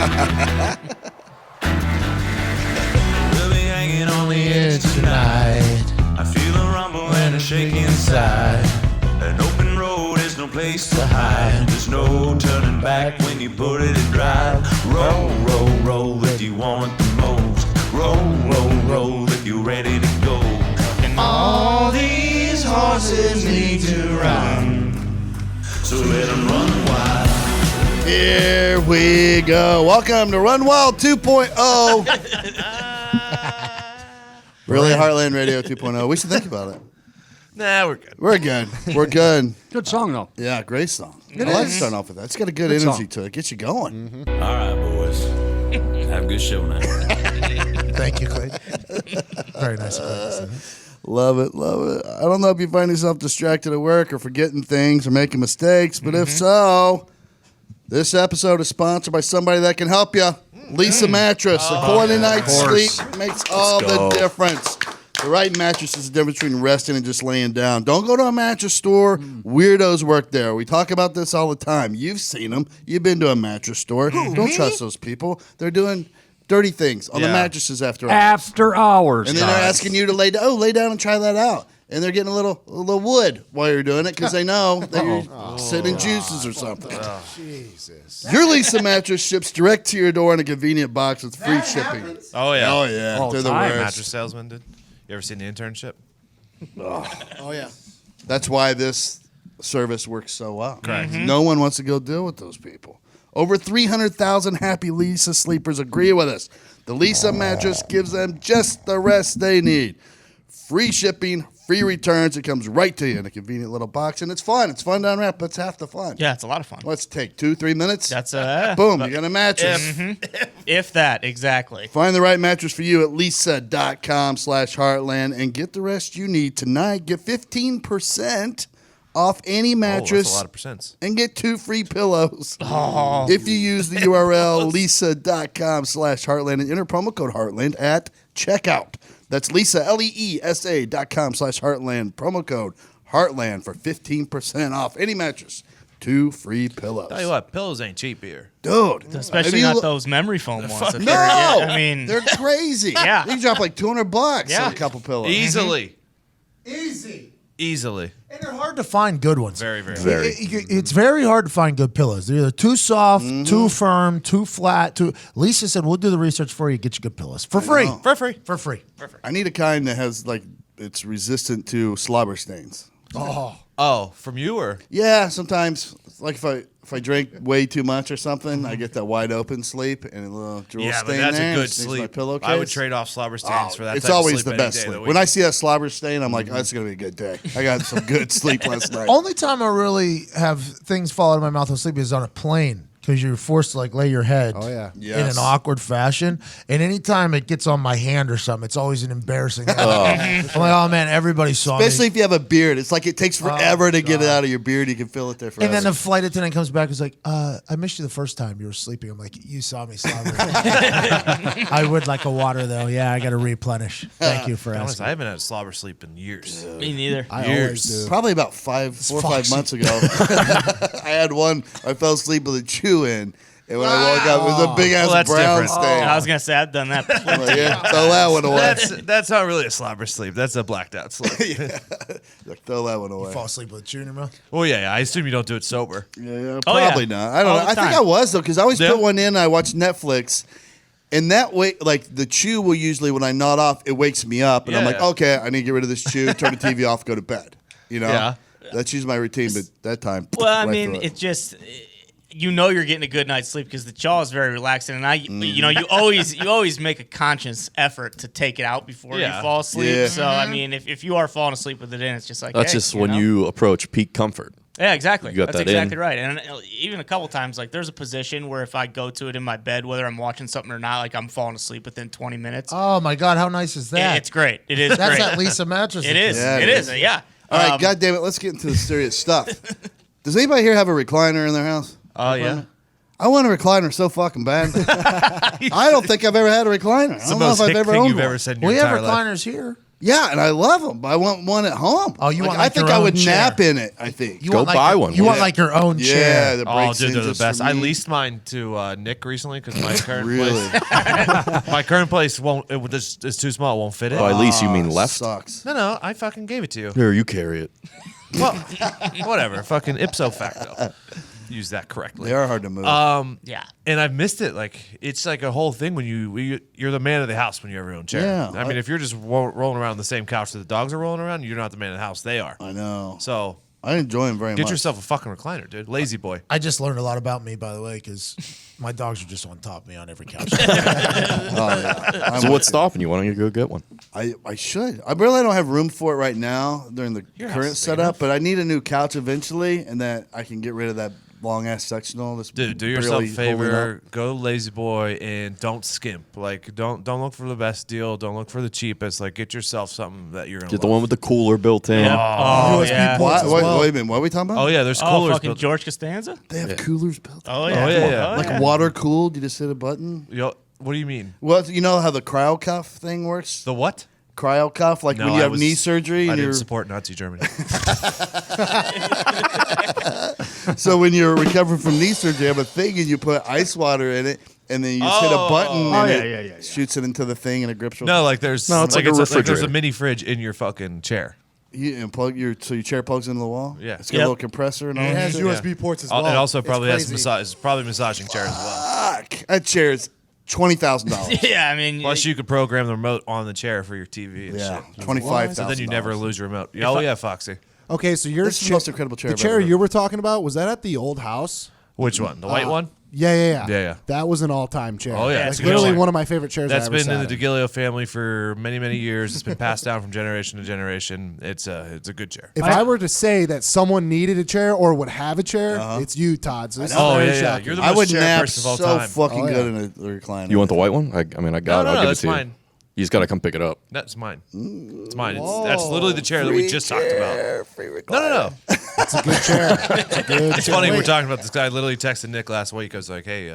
We'll be hanging on the edge tonight. I feel a rumble and a shake inside. An open road is no place to hide. There's no turning back when you put it in drive. Roll, roll, roll if you want it the most. Roll, roll, roll if you're ready to go. And all these horses need to run, so let them run wild. Here we go. Welcome to Run Wild 2.0. Really, Heartland Radio 2.0. We should think about it. Nah, we're good. We're good. We're good. Good song, though. Yeah, great song. I like starting off with that. It's got a good energy song. to it. Gets you going. Mm-hmm. All right, boys. Have a good show now. Thank you, Clay. Very nice. Love it, love it. I don't know if you find yourself distracted at work or forgetting things or making mistakes, but if so, this episode is sponsored by somebody that can help you. Leesa Mattress. A quality night's sleep makes all the difference. The right mattress is the difference between resting and just laying down. Don't go to a mattress store. Weirdos work there. We talk about this all the time. You've seen them. You've been to a mattress store. Don't trust those people. They're doing dirty things on the mattresses after hours. After hours. And then they're asking you to lay down and try that out. And they're getting a little wood while you're doing it because they know that you're sitting in juices or something. Jesus. Your Leesa mattress ships direct to your door in a convenient box with free shipping. Oh, yeah. Oh, yeah. All They're the time. worst. Mattress salesman, dude. You ever seen The Internship? Oh, yeah. That's why this service works so well. Correct. No one wants to go deal with those people. Over 300,000 happy Leesa sleepers agree with us. The Leesa mattress gives them just the rest they need. Free shipping, free returns. It comes right to you in a convenient little box, and it's fun. It's fun to unwrap. That's half the fun. Yeah, it's a lot of fun. Let's take 2-3 minutes. That's Boom, you got a mattress. if that, exactly. Find the right mattress for you at Leesa.com/Heartland and get the rest you need tonight. Get 15% off any mattress. That's a lot of percents. And get 2 free pillows. If you use the URL Leesa.com/Heartland and enter promo code Heartland at checkout. That's Leesa, Leesa.com/Heartland. Promo code Heartland for 15% off any mattress. 2 free pillows. Tell you what, pillows ain't cheap here. Dude. Especially not those memory foam ones. No. I mean, They're crazy. Yeah. You can drop like $200 Yeah. on a couple pillows. Easily. And they're hard to find good ones. Very, very. It's very hard to find good pillows. They're either too soft, too firm, too flat. Leesa said, we'll do the research for you, get you good pillows. For free. For free. For free. I need a kind that has it's resistant to slobber stains. Oh, from you or? Yeah, sometimes like if I drink way too much or something, I get that wide open sleep and a little drool Yeah, but stain that's there. a good Stains sleep. my pillowcase. I would trade off slobber stains for that. It's type of always sleep the any best day of the sleep. week. When I see that slobber stain, I'm like, oh, it's going to be a good day. I got some good sleep last night. Only time I really have things fall out of my mouth when sleeping is on a plane because you're forced to lay your head in an awkward fashion. And anytime it gets on my hand or something, it's always an embarrassing I'm like, oh, man, everybody saw Especially me. if you have a beard. It's like it takes forever to get it out of your beard. You can feel it there forever. And then the flight attendant comes back and is like, I missed you the first time you were sleeping. I'm like, you saw me slobbering. I would like a water, though. Yeah, I got to replenish. Thank you for Honest, asking. I haven't had slobber sleep in years. me neither. I always do. Probably about 4 or 5 months ago. I had one. I fell asleep with a chew in. And when I woke up, it was a big-ass Well, that's brown different. stain. I was going to say, I've done that before. Like, yeah, throw that one away. That's not really a slobber sleep. That's a blacked out sleep. Throw that one away. Fall asleep with a chew in your mouth? Well, yeah. I assume you don't do it sober. Yeah, Oh, yeah. probably not. I don't All know. the I think time. I was, though, because I always Yeah. put one in and I watch Netflix. And that way, like, the chew will usually, when I nod off, it wakes me up. And I'm like, Yeah. okay, I need to get rid of this chew, turn the TV off, go to bed. You know? Yeah. That's usually my routine, but that time. Well, I right mean, through it. it's just you're getting a good night's sleep because the jaw is very relaxing, and you always make a conscious effort to take it out before you fall asleep. Yeah. So I mean, if you are falling asleep with it in, it's just like That's hey, just when you approach peak comfort. Yeah, exactly. You got That's that exactly in. right. And even a couple times, like there's a position where if I go to it in my bed, whether I'm watching something or not, like I'm falling asleep within 20 minutes. Oh, my God. How nice is that? It's great. It is That's great. that Leesa mattress. It is. Yeah, it is. Yeah. All right, God damn it, let's get into the serious stuff. Does anybody here have a recliner in their house? Oh, yeah. I want a recliner so fucking bad. I don't think I've ever had a recliner. I It's the don't know most if I've hick ever thing owned you've one. ever said in your We have entire life. recliners here. Yeah, and I love them, but I want one at home. Oh, you want I like think your I own would chair. nap in it. I think. You Go want like buy your- one. You want Yeah. like your own Yeah, chair. the Oh, breaks dude, in they're the just best. for I me. leased mine to Nick recently because my current Really? place, my current place won't. It's too small. It won't fit it. By lease, you mean left? Sucks. No, I fucking gave it to you. Here, you carry it. Well, whatever. Fucking ipso facto. Use that correctly. They are hard to move. Yeah. And I've missed it. Like it's like a whole thing when you're the man of the house when you have your own chair. Yeah, I mean, if you're just rolling around the same couch that the dogs are rolling around, you're not the man of the house. They are. I know. So I enjoy them very get much. yourself a fucking recliner, dude. Lazy boy. I just learned a lot about me, by the way, because my dogs are just on top of me on every couch. Oh, yeah. So what's stopping you? Why don't you go get one? I should. I really don't have room for it right now during the Your house current is big setup, enough. but I need a new couch eventually, and that I can get rid of that long ass sectional. That's Dude, do yourself a barely holding favor. up. Go lazy boy and don't skimp. Like don't look for the best deal. Don't look for the cheapest. Like get yourself something that you're gonna Get the love. one with the cooler built in. Oh, USB yeah. ports What? as Wait, well. wait a minute. What are we talking about? Oh yeah, there's Oh, coolers. fucking built- George Costanza? They have coolers built. Oh, yeah. Oh, yeah. Like water cooled. You just hit a button. Yo, what do you mean? Well, you know how the cryo cuff thing works? The what? Cryo cuff, like No, when you I have was- knee surgery. I And didn't you're, support Nazi Germany. so when you're recovering from knee surgery, you have a thing and you put ice water in it, and then you just hit a button and it shoots it into the thing and it grips. No, like there's No, it's like a there's a refrigerator. mini fridge in your fucking chair. You and plug your chair plugs into the wall. Yeah. it's got a Yep. little compressor and all It that. has shit? USB ports as well. It also It's probably has crazy. massage. It's probably massaging chair as well. Fuck, that chair is $20,000. Yeah, I mean, Plus, you could program the remote on the chair for your TV and Yeah, shit. $25,000. So then you never lose your remote. Oh yeah, Foxy. Okay, so your This is the most incredible chair The I've chair ever heard. you were talking about, was that at the old house? Which one? The white one? Yeah. Yeah. That was an all-time chair. Oh, yeah, Like it's a good literally chair. one of my favorite chairs. That's I ever been sat in the DeGilio family for many, many years. It's been passed down from generation to generation. It's a good chair. If I were to say that someone needed a chair or would have a chair, it's you, Todd. So this is Oh very yeah, yeah. shocking. You're the I most would chair nap person of all so time. fucking Oh, yeah. good in a recliner. You want the white one? I mean, I got it. I'll give that's it to you. mine. You just got to come pick it up. That's mine. It's mine. That's literally the chair that we just talked about. No. It's a good chair. It's a good It's chair. funny Wait, we're talking about this guy. Literally texted Nick last week. I was like, "Hey,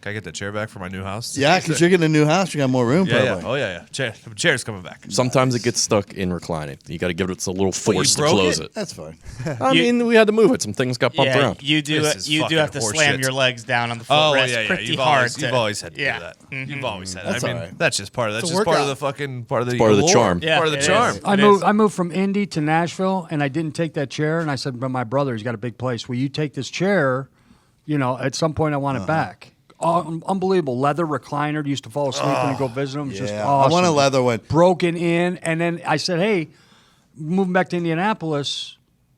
can I get that chair back for my new house?" Yeah, because you're getting a new house. You got more room, Yeah. probably. Oh yeah. Chair's coming back. Sometimes it gets stuck in reclining. You got to give it a little you force to broke close it? it. That's fine. I mean, we had to move it. Some things got bumped yeah, around. you do. This is You do fucking have to slam horseshit. your legs down on the Oh footrest yeah. pretty You've hard. always, you've always had to yeah. do that. You've always had. That's I mean, all right. that's just part of It's a part of workout. the fucking part of the part of the allure. charm. Yeah, Part of the it charm. is. I It moved. is. I moved from Indy to Nashville, and I didn't take that chair. And I said, "But my brother, he's got a big place. Will you take this chair? You know, at some point, I want it back." Unbelievable leather recliner. Used to fall asleep when you go visit him. It's just Yeah, awesome. I want a leather one. Broken in, and then I said, "Hey, moving back to Indianapolis,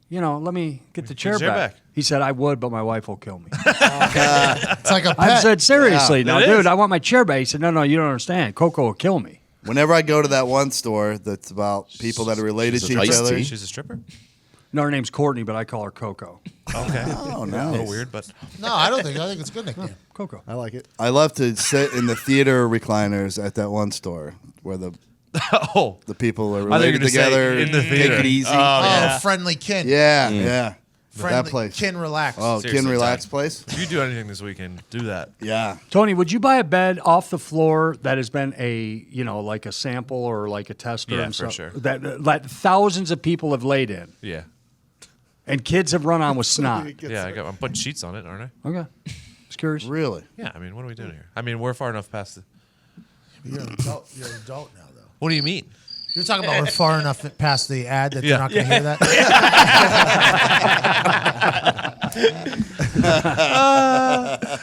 you know, let me get the chair chair back." back. He said, "I would, but my wife will kill me." It's like a I pet. said, "Seriously, now, It dude, is. I want my chair back." He said, "No, you don't understand. Coco will kill me." Whenever I go to that one store that's about people that are related She's to a each iced other. tea. She's a stripper. No, her name's Courtney, but I call her Coco. Okay. Oh, A nice. little weird, but No, I don't think. I think it's a good nickname. Coco. I like it. I love to sit in the theater recliners at that one store where the oh, people are I thought you were related gonna say together. in the Take theater. it easy. Yeah. Friendly kin. yeah, yeah. Friendly That place. kin relax. Oh, Seriously, Kin Relax Todd. place? if you do anything this weekend, do that. Yeah. Tony, would you buy a bed off the floor that has been like a sample or like a tester? Yeah, and for stuff, sure. That thousands of people have laid in, Yeah. and kids have run on with snot. Yeah, I'm putting sheets on it, aren't I? Okay, just curious. Really? Yeah, I mean, what are we doing here? I mean, we're far enough past the. You're an adult. You're an adult now, though. What do you mean? You're talking about we're far enough past the ad that Yeah. they're not going to hear that.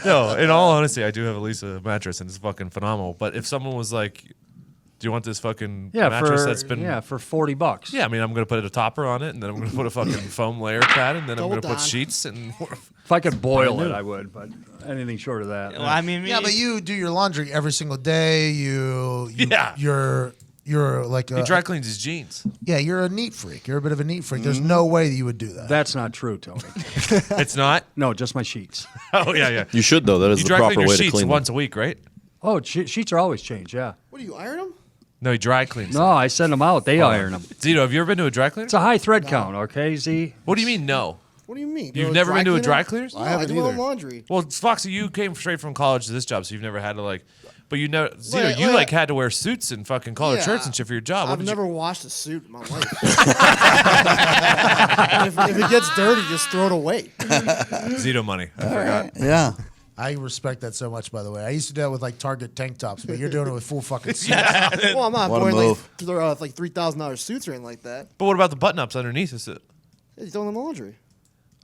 No, in all honesty, I do have a Leesa mattress and it's fucking phenomenal. But if someone was like, "Do you want this fucking Yeah, mattress for that's been?" for $40. Yeah, I mean, I'm gonna put a topper on it, and then I'm gonna put a fucking foam layer pad, and then I'm gonna Hold put on. sheets and. If I could boil it, I would, but anything short of that. Well, I mean, Yeah, but you do your laundry every single day. Yeah. You're like He a dry cleans his jeans. yeah. You're a neat freak. You're a bit of a neat freak. There's no way that you would do that. That's not true, Tony. It's not. No, just my sheets. Oh yeah. You should, though. That is You the dry proper clean your way to sheets clean once a week, right? Oh, sheets are always changed. Yeah. What do you iron them? No, he dry cleans. No, I send them out. They iron them. Zito, have you ever been to a dry cleaner? It's a high thread count. Okay, Z. What do you mean no? What do you mean? You've You're never been to a cleaner? dry cleaners? No, I do my own laundry. Well, Foxy, you came straight from college to this job, so you've never had to like. But you know, Zito, you like had to wear suits and fucking collared shirts and shit for your job. I've never washed a suit in my life. if it gets dirty, just throw it away. Zito money. I forgot. Yeah. I respect that so much, by the way. I used to do that with like Target tank tops, but you're doing it with full fucking suits. Well, I'm not What a wearing move. like $3,000 suits or anything like that. But what about the button-ups underneath? Is it? You throw them in the laundry.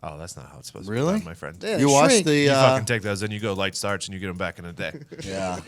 Oh, that's not how it's supposed Really? to be done, my friend. Yeah, You wash shrink. the. You fucking take those, and you go light starch, and you get them back in a day. Yeah.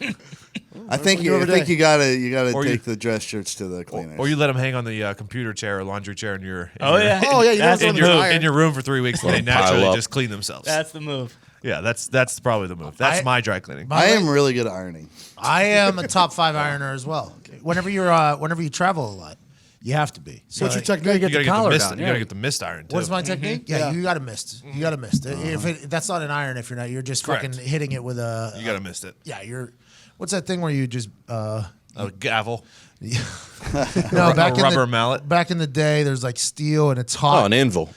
I think do you every day. gotta Or take you- the dress shirts to the cleaners. Or you let them hang on the computer chair or laundry chair in your. Oh yeah. Oh, yeah, you That's don't the throw move. them in In your room for 3 weeks, and they Pile naturally up. just clean themselves. That's the move. Yeah, that's probably the move. That's my dry cleaning. I am really good at ironing. I am a top 5 ironer as well. Whenever you travel a lot, you have to be. So What's your You technique? get the collar down. You gotta get the mist iron too. what's my technique? Yeah, Yeah. you got to mist. You got to mist. If that's not an iron, if you're just Correct. fucking hitting it with a. You gotta mist it. Yeah, What's that thing where you just? A gavel. No, back in rubber the, mallet? Back in the day, there's like steel and it's hot. Oh, an anvil.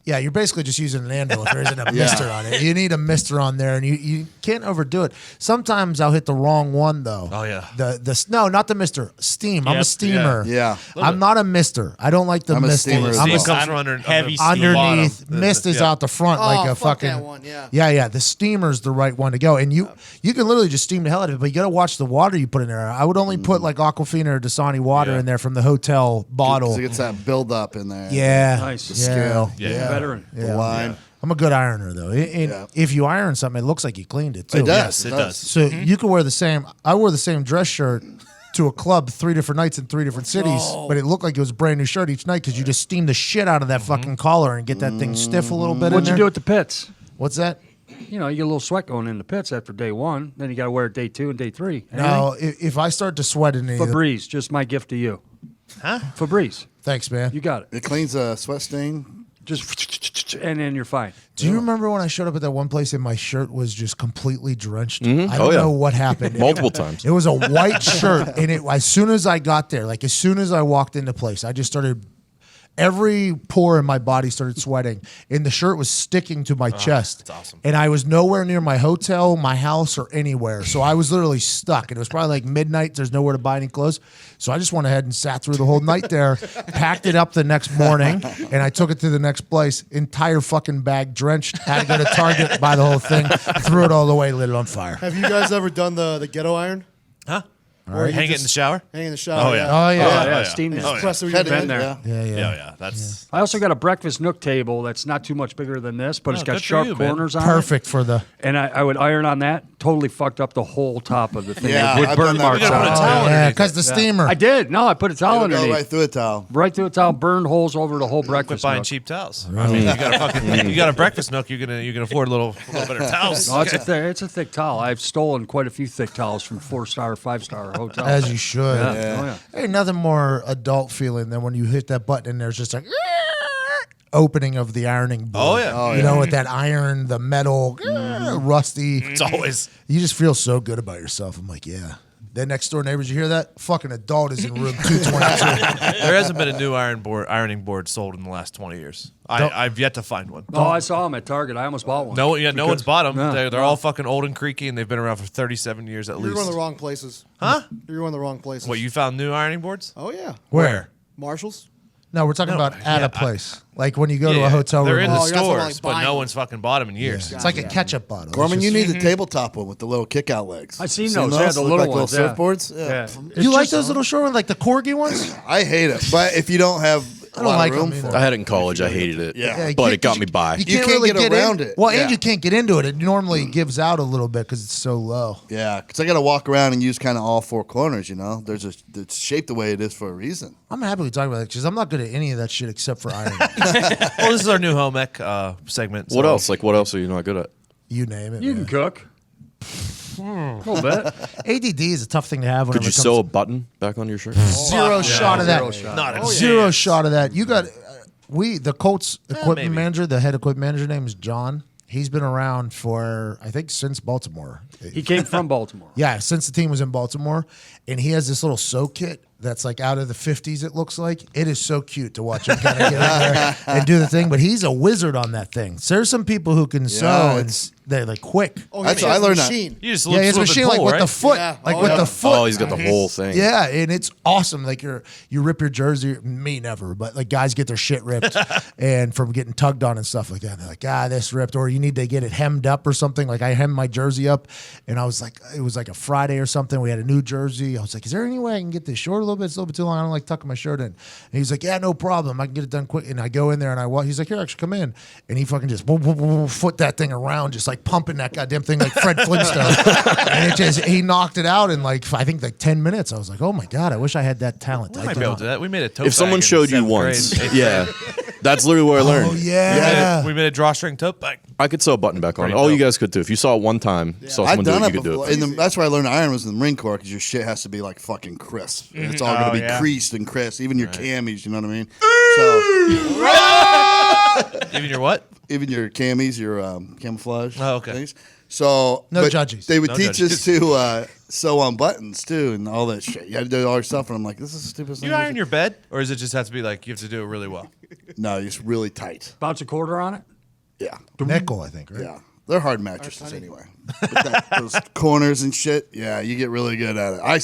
Yeah, you're basically just using an anvil if there isn't a mister on it. You need a mister on there, and you can't overdo it. Sometimes I'll hit the wrong one though. Oh, yeah. No, not the mister. Steam. I'm a Yep. steamer. Yeah. I'm not a mister. I don't like the I'm a mist. steamer as I'm well. a Steam comes from under heavy under- steam. underneath. bottom. Mist is Yeah. out the front like Oh, a fuck fucking that one, yeah. Yeah. The steamer's the right one to go, and you can literally just steam the hell out of it. But you got to watch the water you put in there. I would only put like Aquafina or Dasani water Yeah. in there from the hotel bottle. 'Cause it gets that build up in there. Yeah, Nice. Yeah. scale. Yeah. Veteran. The line. I'm a good ironer though. Yeah. If you iron something, it looks like you cleaned it too. It does. Yes, it does. So you could wear the same. I wore the same dress shirt to a club 3 different nights in 3 different cities, but it looked like it was a brand new shirt each night because you just steam the shit out of that fucking collar and get that thing stiff a little bit. What'd in you there. do at the pits? What's that? You know, you get a little sweat going in the pits after day 1. Then you got to wear it day 2 and day 3. No, if I start to sweat in any of the, Febreze, just my gift to you. Huh? Febreze. thanks, man. You got it. It cleans a sweat stain. Just, and then you're fine. Do you remember when I showed up at that one place and my shirt was just completely drenched? I Oh, don't yeah. know what happened. Multiple times. It was a white shirt, and as soon as I got there, like as soon as I walked into place, I just started. Every pore in my body started sweating, and the shirt was sticking to my chest. that's awesome. And I was nowhere near my hotel, my house, or anywhere. So I was literally stuck. And it was probably like midnight. There's nowhere to buy any clothes. So I just went ahead and sat through the whole night there, packed it up the next morning, and I took it to the next place. Entire fucking bag drenched. Had to go to Target, buy the whole thing, threw it all away, lit it on fire. Have you guys ever done the ghetto iron? Huh? Or you Hang it in just the shower? Hang in the shower. Oh, yeah. Oh, yeah. Oh, yeah, yeah. steam it. Oh, yeah. Press it with Head your in, hand. yeah. Yeah. That's I also got a breakfast nook table that's not too much bigger than this, but it's got good for sharp you, man. corners on Perfect for the. it. And I would iron on that. Totally fucked up the whole top of the thing Yeah, with I've burn done that marks before. on Put a it. towel Yeah, underneath because it. the steamer. I did. No, I put a towel It'll go underneath. right through a towel. Right through the towel, burned holes over the whole Quit breakfast buying nook. cheap towels. I mean, you got a breakfast nook. You can afford a little better towels. Oh, it's a thick towel. I've stolen quite a few thick towels from 4-star, 5-star hotels. As you should. Yeah. Oh, yeah. Ain't nothing more adult feeling than when you hit that button and there's just like opening of the ironing board. Oh, yeah. You know, with that iron, the metal, rusty. It's always. You just feel so good about yourself. I'm like, yeah. Then next door neighbors, you hear that? Fucking adult is in room 222. There hasn't been a new ironing board sold in the last 20 years. I've yet to find one. Oh, I saw them at Target. I almost bought one. No one's bought them. Yeah. They're all fucking old and creaky, and they've been around for 37 years at You're least. going the wrong places. Huh? You're going the wrong places. What, you found new ironing boards? Oh yeah. Where? Marshalls. No, we're talking about at a place. Like when you go to Yeah, a hotel They're room. in the Oh, you're not talking about, stores, like, but buying no them. one's fucking bought them in years. It's like a ketchup bottle. Gorman, It's you just- need the tabletop one with the little kick-out legs. I've seen those. Yeah, the Look little like ones. little yeah. surfboards? Yeah. You like those little short ones, like the corgi ones? I hate it. But if you don't have a don't lot like of room them for either. I it. had it in college. I hated it. Yeah. But it got me by. You can't get around it. Well, Yeah. and you can't get into it. It normally gives out a little bit because it's so low. Yeah, because I got to walk around and use kind of all 4 corners, you know? It's shaped the way it is for a reason. I'm happy we talk about that because I'm not good at any of that shit except for ironing. Well, this is our new home ec segment. What so- else? Like, what else are you not good at? You name it. You man. can cook. A little bit. ADD is a tough thing to have. Could whenever you it comes sew a button back on your shirt? zero shot of that. Zero shot. Not a Zero chance. shot of that. You got the Colts equipment maybe. manager, the head equipment manager name is John. He's been around for I think since Baltimore. He came from Baltimore. Yeah, since the team was in Baltimore, and he has this little sew kit. that's like out of the 50s, it looks like. It is so cute to watch him kind of get in there and do the thing, but he's a wizard on that thing. So there's some people who can sew and they're like quick. Oh, That's yeah, what I learned. machine. You just Yeah, he has a machine like with the foot, with the foot. Oh, he's got the whole thing. Yeah, and it's awesome. Like you rip your jersey. Me never, but like guys get their shit ripped and from getting tugged on and stuff like that. And they're like, this ripped, or you need to get it hemmed up or something. Like I hemmed my jersey up, and I was like, it was like a Friday or something. We had a new jersey. I was like, is there any way I can get this short a little bit? It's a little bit too long. I don't like tucking my shirt in. And he's like, yeah, no problem. I can get it done quick. And I go in there and I watch. He's like, here, actually come in. And he fucking just foot that thing around, just like pumping that goddamn thing like Fred Flintstone. And he knocked it out in like, I think like 10 minutes. I was like, oh my God, I wish I had that talent. We might be able to do that. We made a tote If someone bag in showed you 7th once, grade. yeah, that's literally where I learned. Oh, yeah. We made a drawstring tote bag. I could sew a button back on. Pretty All you dope. guys could too. If you saw it one time, saw I've someone do done it, it you could do before. it. That's where I learned iron was in the Marine Corps because your shit has to be like fucking crisp. And it's all going to be creased and crisp. Even your camis, you know what I mean? So Even your what? even your camis, your camouflage. Oh, okay. Things. So No but judges. They would No teach judges. us to sew on buttons too and all that shit. You had to do all your stuff, and I'm like, this is the stupidest Do thing. you iron your bed, or does it just have to be like you have to do it really well? No, it's really tight. Bounce a quarter on it. Yeah. Nickel, I think, right? Yeah. They're hard mattresses anyway. But those corners and shit, yeah, you get really good at it. I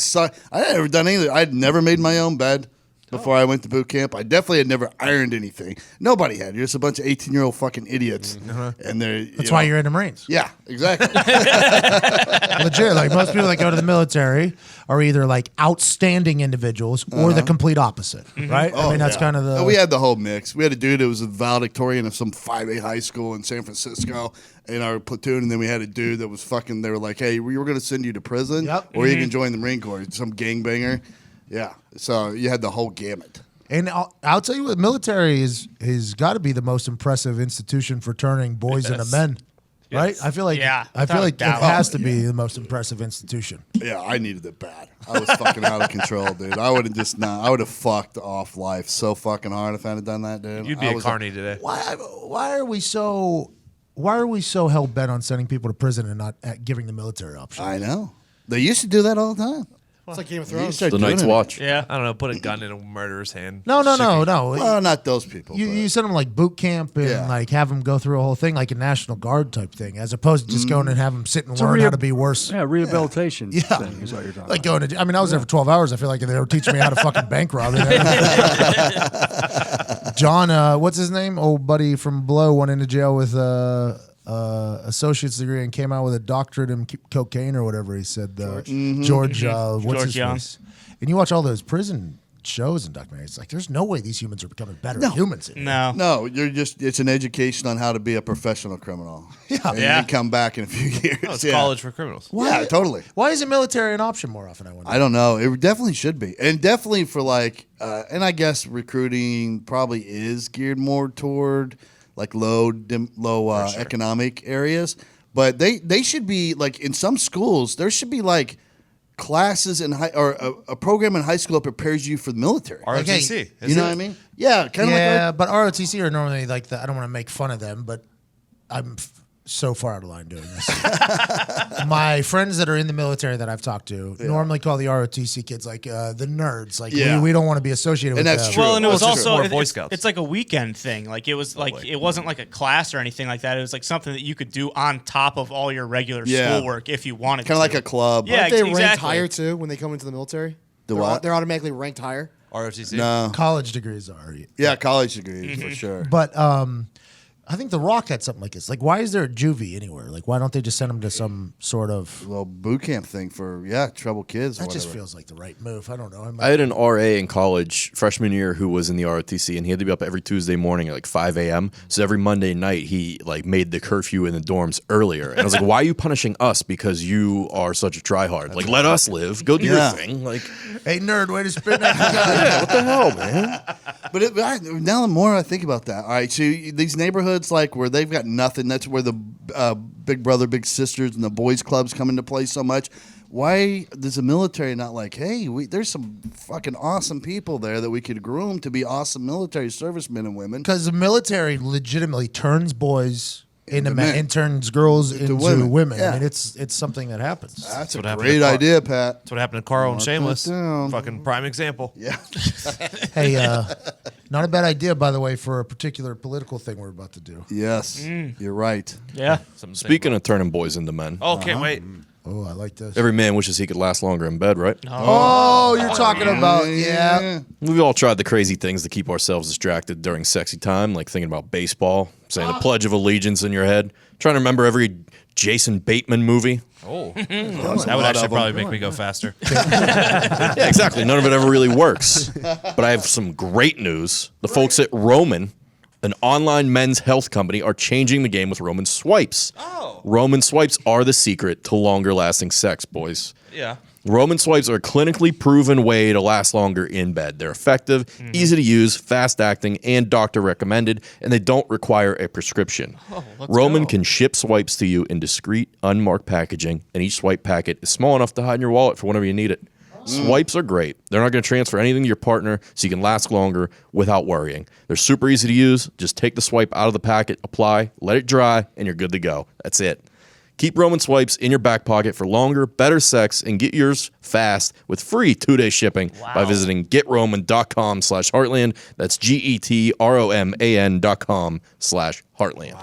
had never done anything. I'd never made my own bed before I went to boot camp. I definitely had never ironed anything. Nobody had. You're just a bunch of 18-year-old fucking idiots. And they're That's why you're in the Marines. Yeah, exactly. Legit. Like most people that go to the military are either like outstanding individuals or the complete opposite, right? I mean, that's kind of the. And we had the whole mix. We had a dude that was a valedictorian of some 5A high school in San Francisco in our platoon, and then we had a dude that was fucking. They were like, "Hey, we were going to send you to prison, or you can join the Marine Corps." Some gangbanger. Yeah. So you had the whole gamut. And I'll tell you what, military is got to be the most impressive institution for turning boys into men, right? I feel like Yeah, I feel without a like it doubt. has to be the most impressive institution. Yeah, I needed it bad. I was fucking out of control, dude. I would have just not. I would have fucked off life so fucking hard if I had done that, dude. You'd be I a was carny today. Why are we so hell bent on sending people to prison and not giving the military option? I know. They used to do that all the time. It's like Game of You Thrones. start The doing Night's it. Watch. Yeah, I don't know. Put a gun in a murderer's hand. No. Well, not those people. You, but- you send them like boot camp and Yeah. like have them go through a whole thing like a National Guard type thing, as opposed to just going and have them sit and learn how to be worse. Yeah, rehabilitation Yeah. thing is what you're talking Like about. going to, I mean, I was there for 12 hours. I feel like they were teaching me how to fucking bank rob. John, what's his name? Old buddy from Blow went into jail with associate's degree and came out with a doctorate in cocaine or whatever he said. George, what's George his Young. face? And you watch all those prison shows and documentaries. It's like there's no way these humans are becoming better humans. No. No, it's an education on how to be a professional criminal. Yeah. And Yeah. you come back in a few years. No, it's yeah. college for criminals. Yeah, totally. Why isn't military an option more often? I wonder. I don't know. It definitely should be. And definitely for like, and I guess recruiting probably is geared more toward like low economic areas. But they should be like in some schools, there should be like classes in a program in high school that prepares you for the military. ROTC. You know what I mean? Yeah, kind of Yeah, like but ROTC are normally like the. I don't want to make fun of them, but I'm so far out of line doing this. My friends that are in the military that I've talked to normally call the ROTC kids like the nerds. Like we don't want to be associated with that's them. true. Well, and it was Well, it's just also more Boy it's, Scouts. it's like a weekend thing. Like it was like it wasn't like a class or anything like that. It was like something that you could do on top of all your regular Yeah. schoolwork if you wanted to. kind of like a club. Yeah, Aren't they ranked exactly. higher too when they come into the military? The They're what? They're automatically ranked higher. ROTC. No. College degrees are. Yeah, college degrees for sure. But I think The Rock had something like this. Like, why is there a juvie anywhere? Like, why don't they just send them to some sort of? Well, boot camp thing for troubled kids. Or That just whatever. feels like the right move. I don't know. I had an RA in college freshman year who was in the ROTC, and he had to be up every Tuesday morning at like 5 a.m. So every Monday night he like made the curfew in the dorms earlier. And I was like, why are you punishing us because you are such a tryhard? Like, let us live. Go do your thing. Like, Hey, nerd, way to spin that. yeah, what the hell, man? But now the more I think about that, all right, so these neighborhoods like where they've got nothing, that's where the big brother, big sisters, and the boys clubs come into play so much. Why does the military not like, hey, there's some fucking awesome people there that we could groom to be awesome military servicemen and women? Because the military legitimately turns boys men. turns girls into women. Yeah. I mean, it's something that happens. That's a what happened great to Car- idea, Pat. That's what happened to Carl and Mark Shameless. that down. Fucking prime example. Yeah. Hey, not a bad idea, by the way, for a particular political thing we're about to do. Yes, you're right. Yeah. Speaking of turning boys into men, Oh, can't wait. Oh, I like this. every man wishes he could last longer in bed, right? Oh, you're talking about, yeah. We've all tried the crazy things to keep ourselves distracted during sexy time, like thinking about baseball, saying the Pledge of Allegiance in your head, trying to remember every Jason Bateman movie. Oh, that would actually probably make me go faster. Yeah, exactly. None of it ever really works. But I have some great news. The folks at Roman, an online men's health company, are changing the game with Roman swipes. Oh. Roman swipes are the secret to longer lasting sex, boys. Yeah. Roman swipes are a clinically proven way to last longer in bed. They're effective, easy to use, fast acting, and doctor recommended, and they don't require a prescription. Roman can ship swipes to you in discreet, unmarked packaging, and each swipe packet is small enough to hide in your wallet for whenever you need it. Swipes are great. They're not going to transfer anything to your partner, so you can last longer without worrying. They're super easy to use. Just take the swipe out of the packet, apply, let it dry, and you're good to go. That's it. Keep Roman swipes in your back pocket for longer, better sex, and get yours fast with free 2-day shipping by visiting getroman.com/heartland. That's GETROMAN.com/heartland.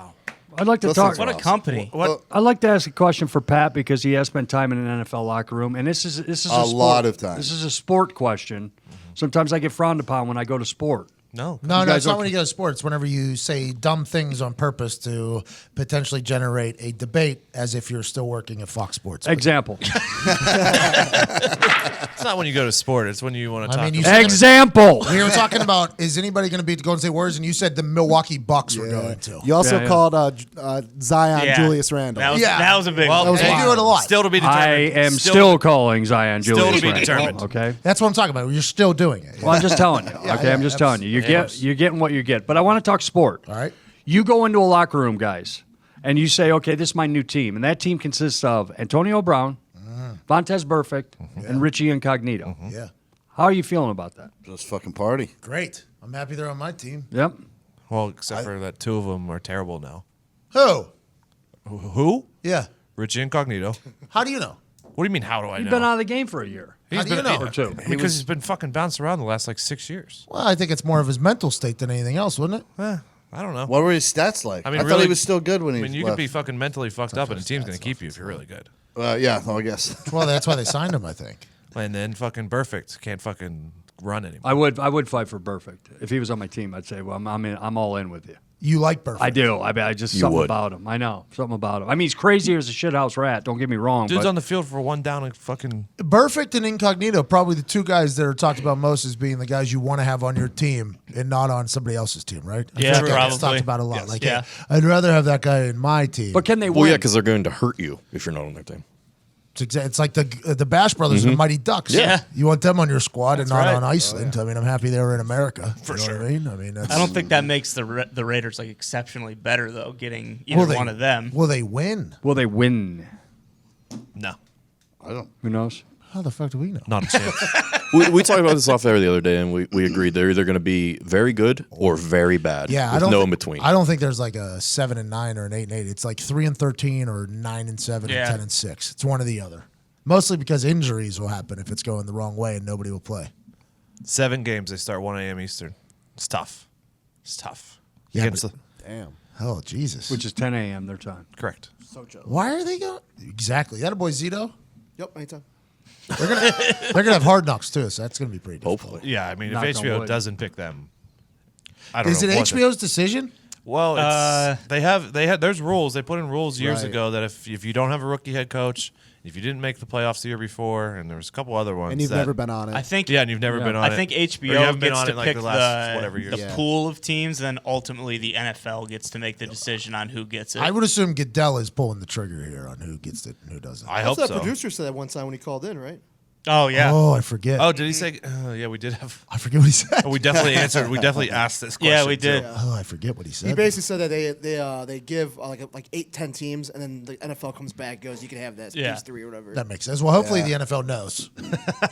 I'd like to talk. What a company. I'd like to ask a question for Pat because he has spent time in an NFL locker room, and this is a sport. lot of time. This is a sport question. Sometimes I get frowned upon when I go to sport. No. No, it's not when you go to sports. It's whenever you say dumb things on purpose to potentially generate a debate as if you're still working at Fox Sports. Example. It's not when you go to sport. It's when you want to talk. mean, you about said- Example. We were talking about, is anybody going to beat the Golden State Warriors? And you said the Milwaukee Bucks were going to. You also Yeah. called Zion Yeah. Julius Randle. That was a big Well, one. They do it a lot. Still to be I determined. am still calling Zion still Julius to be Randle. determined. Okay. That's what I'm talking about. You're still doing it. Well, I'm just telling you. Okay, I'm just telling you. You're getting what you get. But I want to talk sport. All right. You go into a locker room, guys, and you say, okay, this is my new team. And that team consists of Antonio Brown, Vontez Burfict, and Richie Incognito. Yeah. How are you feeling about that? Just fucking party. Great. I'm happy they're on my team. Yep. Well, except for that two of them are terrible now. Who? Who? Yeah. Richie Incognito. How do you know? What do you mean, how do I You've know? been out of the game for a year. How do you know? Or two. Because he's been fucking bounced around the last, 6 years. Well, I think it's more of his mental state than anything else, wouldn't it? I don't know. What were his stats like? I mean, thought really- he was still good when he I mean, you left. could be fucking mentally fucked up, and the team's going to keep you if you're really good. Yeah, I guess. Well, that's why they signed him, I think. And then fucking Perfect can't fucking run anymore. I would fight for Burfict. If he was on my team, I'd say, well, I'm all in with you. You like Burfict. I do. I just You something would. about him. I know something about him. I mean, he's crazy as a shithouse rat. Don't get me wrong. Dude's but on the field for one down and fucking. Burfict and Incognito, probably the two guys that are talked about most as being the guys you want to have on your team and not on somebody else's team, right? I Yeah, feel like that gets probably. talked about a lot. Yes. Like, Yeah. hey, I'd rather have that guy in my team. But can they Well, win? yeah, because they're going to hurt you if you're not on their team. It's like the Bash Brothers and the Mighty Ducks. Yeah. You want them on your squad and not right. on Iceland. I mean, I'm happy they were in America. For sure. What I mean, that's, I don't think that makes the Raiders exceptionally better though. Getting either one of them. Will they win? Will they win? No. I don't. Who knows? How the fuck do we know? Not a chance. We talked about this off air the other day, and we agreed they're either going to be very good or very bad. Yeah, with I don't no thi- in between. I don't think there's like a 7-9 or an 8-8. It's like 3-13 or 9-7 Yeah. and 10-6. It's one or the other. Mostly because injuries will happen if it's going the wrong way and nobody will play. 7 games. They start 1 a.m. Eastern. It's tough. It's tough. Yeah, Against but- the- Damn. Oh Jesus! Which is 10 a.m. their time. correct. Why are they going? Exactly. That a boy Zito. Yep, anytime. They're gonna have Hard Knocks too, so that's gonna be pretty difficult. Hopefully. Yeah, I mean, Knock if on HBO wood. doesn't pick them, I don't Is know. it what the- HBO's decision? Well, it's, they had. There's rules. They put in rules years Right. ago that if you don't have a rookie head coach, if you didn't make the playoffs the year before, and there was a couple other ones, And you've that- never been on it. I think. Yeah, and you've never been on it. I think Or you HBO haven't been gets on to it, like, pick the last whatever the years. Yeah. pool of teams, then ultimately the NFL gets to make the decision on who gets it. I would assume Goodell is pulling the trigger here on who gets it and who doesn't. I That's hope what so. that producer said one time when he called in, right? Oh yeah. Oh, I forget. Oh, did he say? Yeah, we did have. I forget what he said. Oh, we definitely answered. We definitely asked this question. Yeah, we did. too. Oh, I forget what he said. He basically said that they give like 8-10 teams, and then the NFL comes back, goes, you can have that. Yeah. These 3 or whatever. That makes sense. Well, hopefully the NFL knows.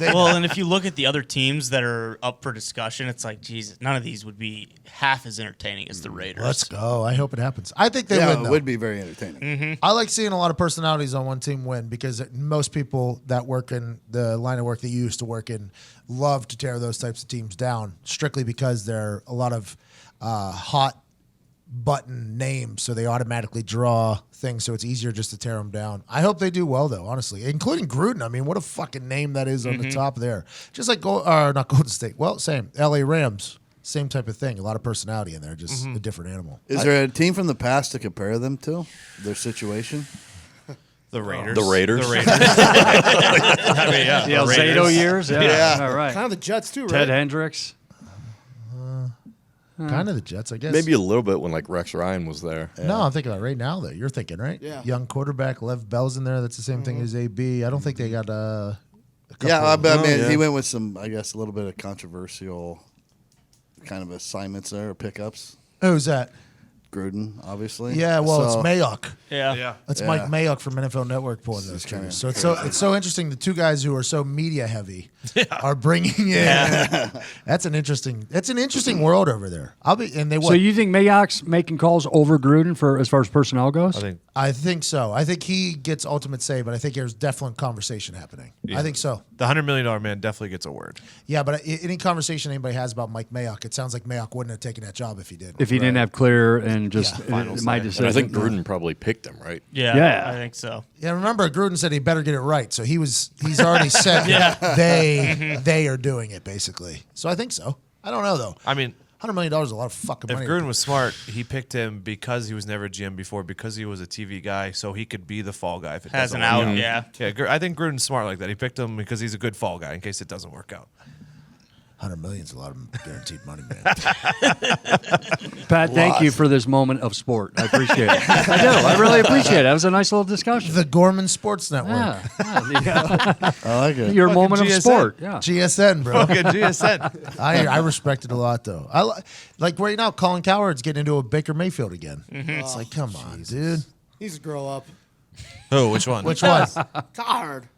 Well, and if you look at the other teams that are up for discussion, it's like, Jesus, none of these would be half as entertaining as the Raiders. Let's go. I hope it happens. I think they Yeah, win, it though. would be very entertaining. I like seeing a lot of personalities on one team win because most people that work in the line of work that you used to work in love to tear those types of teams down strictly because they're a lot of hot button names, so they automatically draw things, so it's easier just to tear them down. I hope they do well, though, honestly, including Gruden. I mean, what a fucking name that is on the top there. Just like, not Golden State. Well, same. LA Rams. Same type of thing. A lot of personality in there, just a different animal. Is there a team from the past to compare them to? Their situation? The Raiders. The Raiders. The Raiders. I mean, yeah. The Alzado years. Yeah. Yeah. All right. Kind of the Jets too, right? Ted Hendricks. Kind of the Jets, I guess. Maybe a little bit when like Rex Ryan was there. No, I'm thinking about right now, though. You're thinking, right? Yeah. Young quarterback, Lev Bell's in there. That's the same thing as AB. I don't think they got a couple Yeah, of- but I mean, yeah. he went with some, I guess, a little bit of controversial kind of assignments there, or pickups. Who's that? Gruden, obviously. Yeah, well, So- it's Mayock. Yeah. That's Yeah. Mike Mayock from NFL Network pulling those kinda triggers. So it's so interesting. The two guys who are so media heavy are bringing in. That's an interesting world over there. So you think Mayock's making calls over Gruden for as far as personnel goes? I think so. I think he gets ultimate say, but I think there's definitely conversation happening. I think so. The $100 million man definitely gets a word. Yeah, but any conversation anybody has about Mike Mayock, it sounds like Mayock wouldn't have taken that job if he did. If he didn't have clear and just my And decision. I think Gruden probably picked him, right? Yeah. I think so. Yeah, remember Gruden said he better get it right, so he's already said that they are doing it basically. So I think so. I don't know though. I mean, $100 million is a lot of fucking if money. Gruden was smart, he picked him because he was never a GM before, because he was a TV guy, so he could be the fall guy if it Has doesn't an work out, out. yeah. Yeah, I think Gruden's smart like that. He picked him because he's a good fall guy in case it doesn't work out. $100 million is a lot of guaranteed money, man. Pat, thank you for this moment of sport. I appreciate it. I do. I really appreciate it. That was a nice little discussion. The Gorman Sports Network. Yeah. I like it. Your moment of GSN. sport. Yeah. GSN, bro. Fucking GSN. I respect it a lot, though. Like right now, Colin Cowherd's getting into a Baker Mayfield again. It's like, come on, dude. He needs to grow up. Oh, which one? Which one? Cowherd.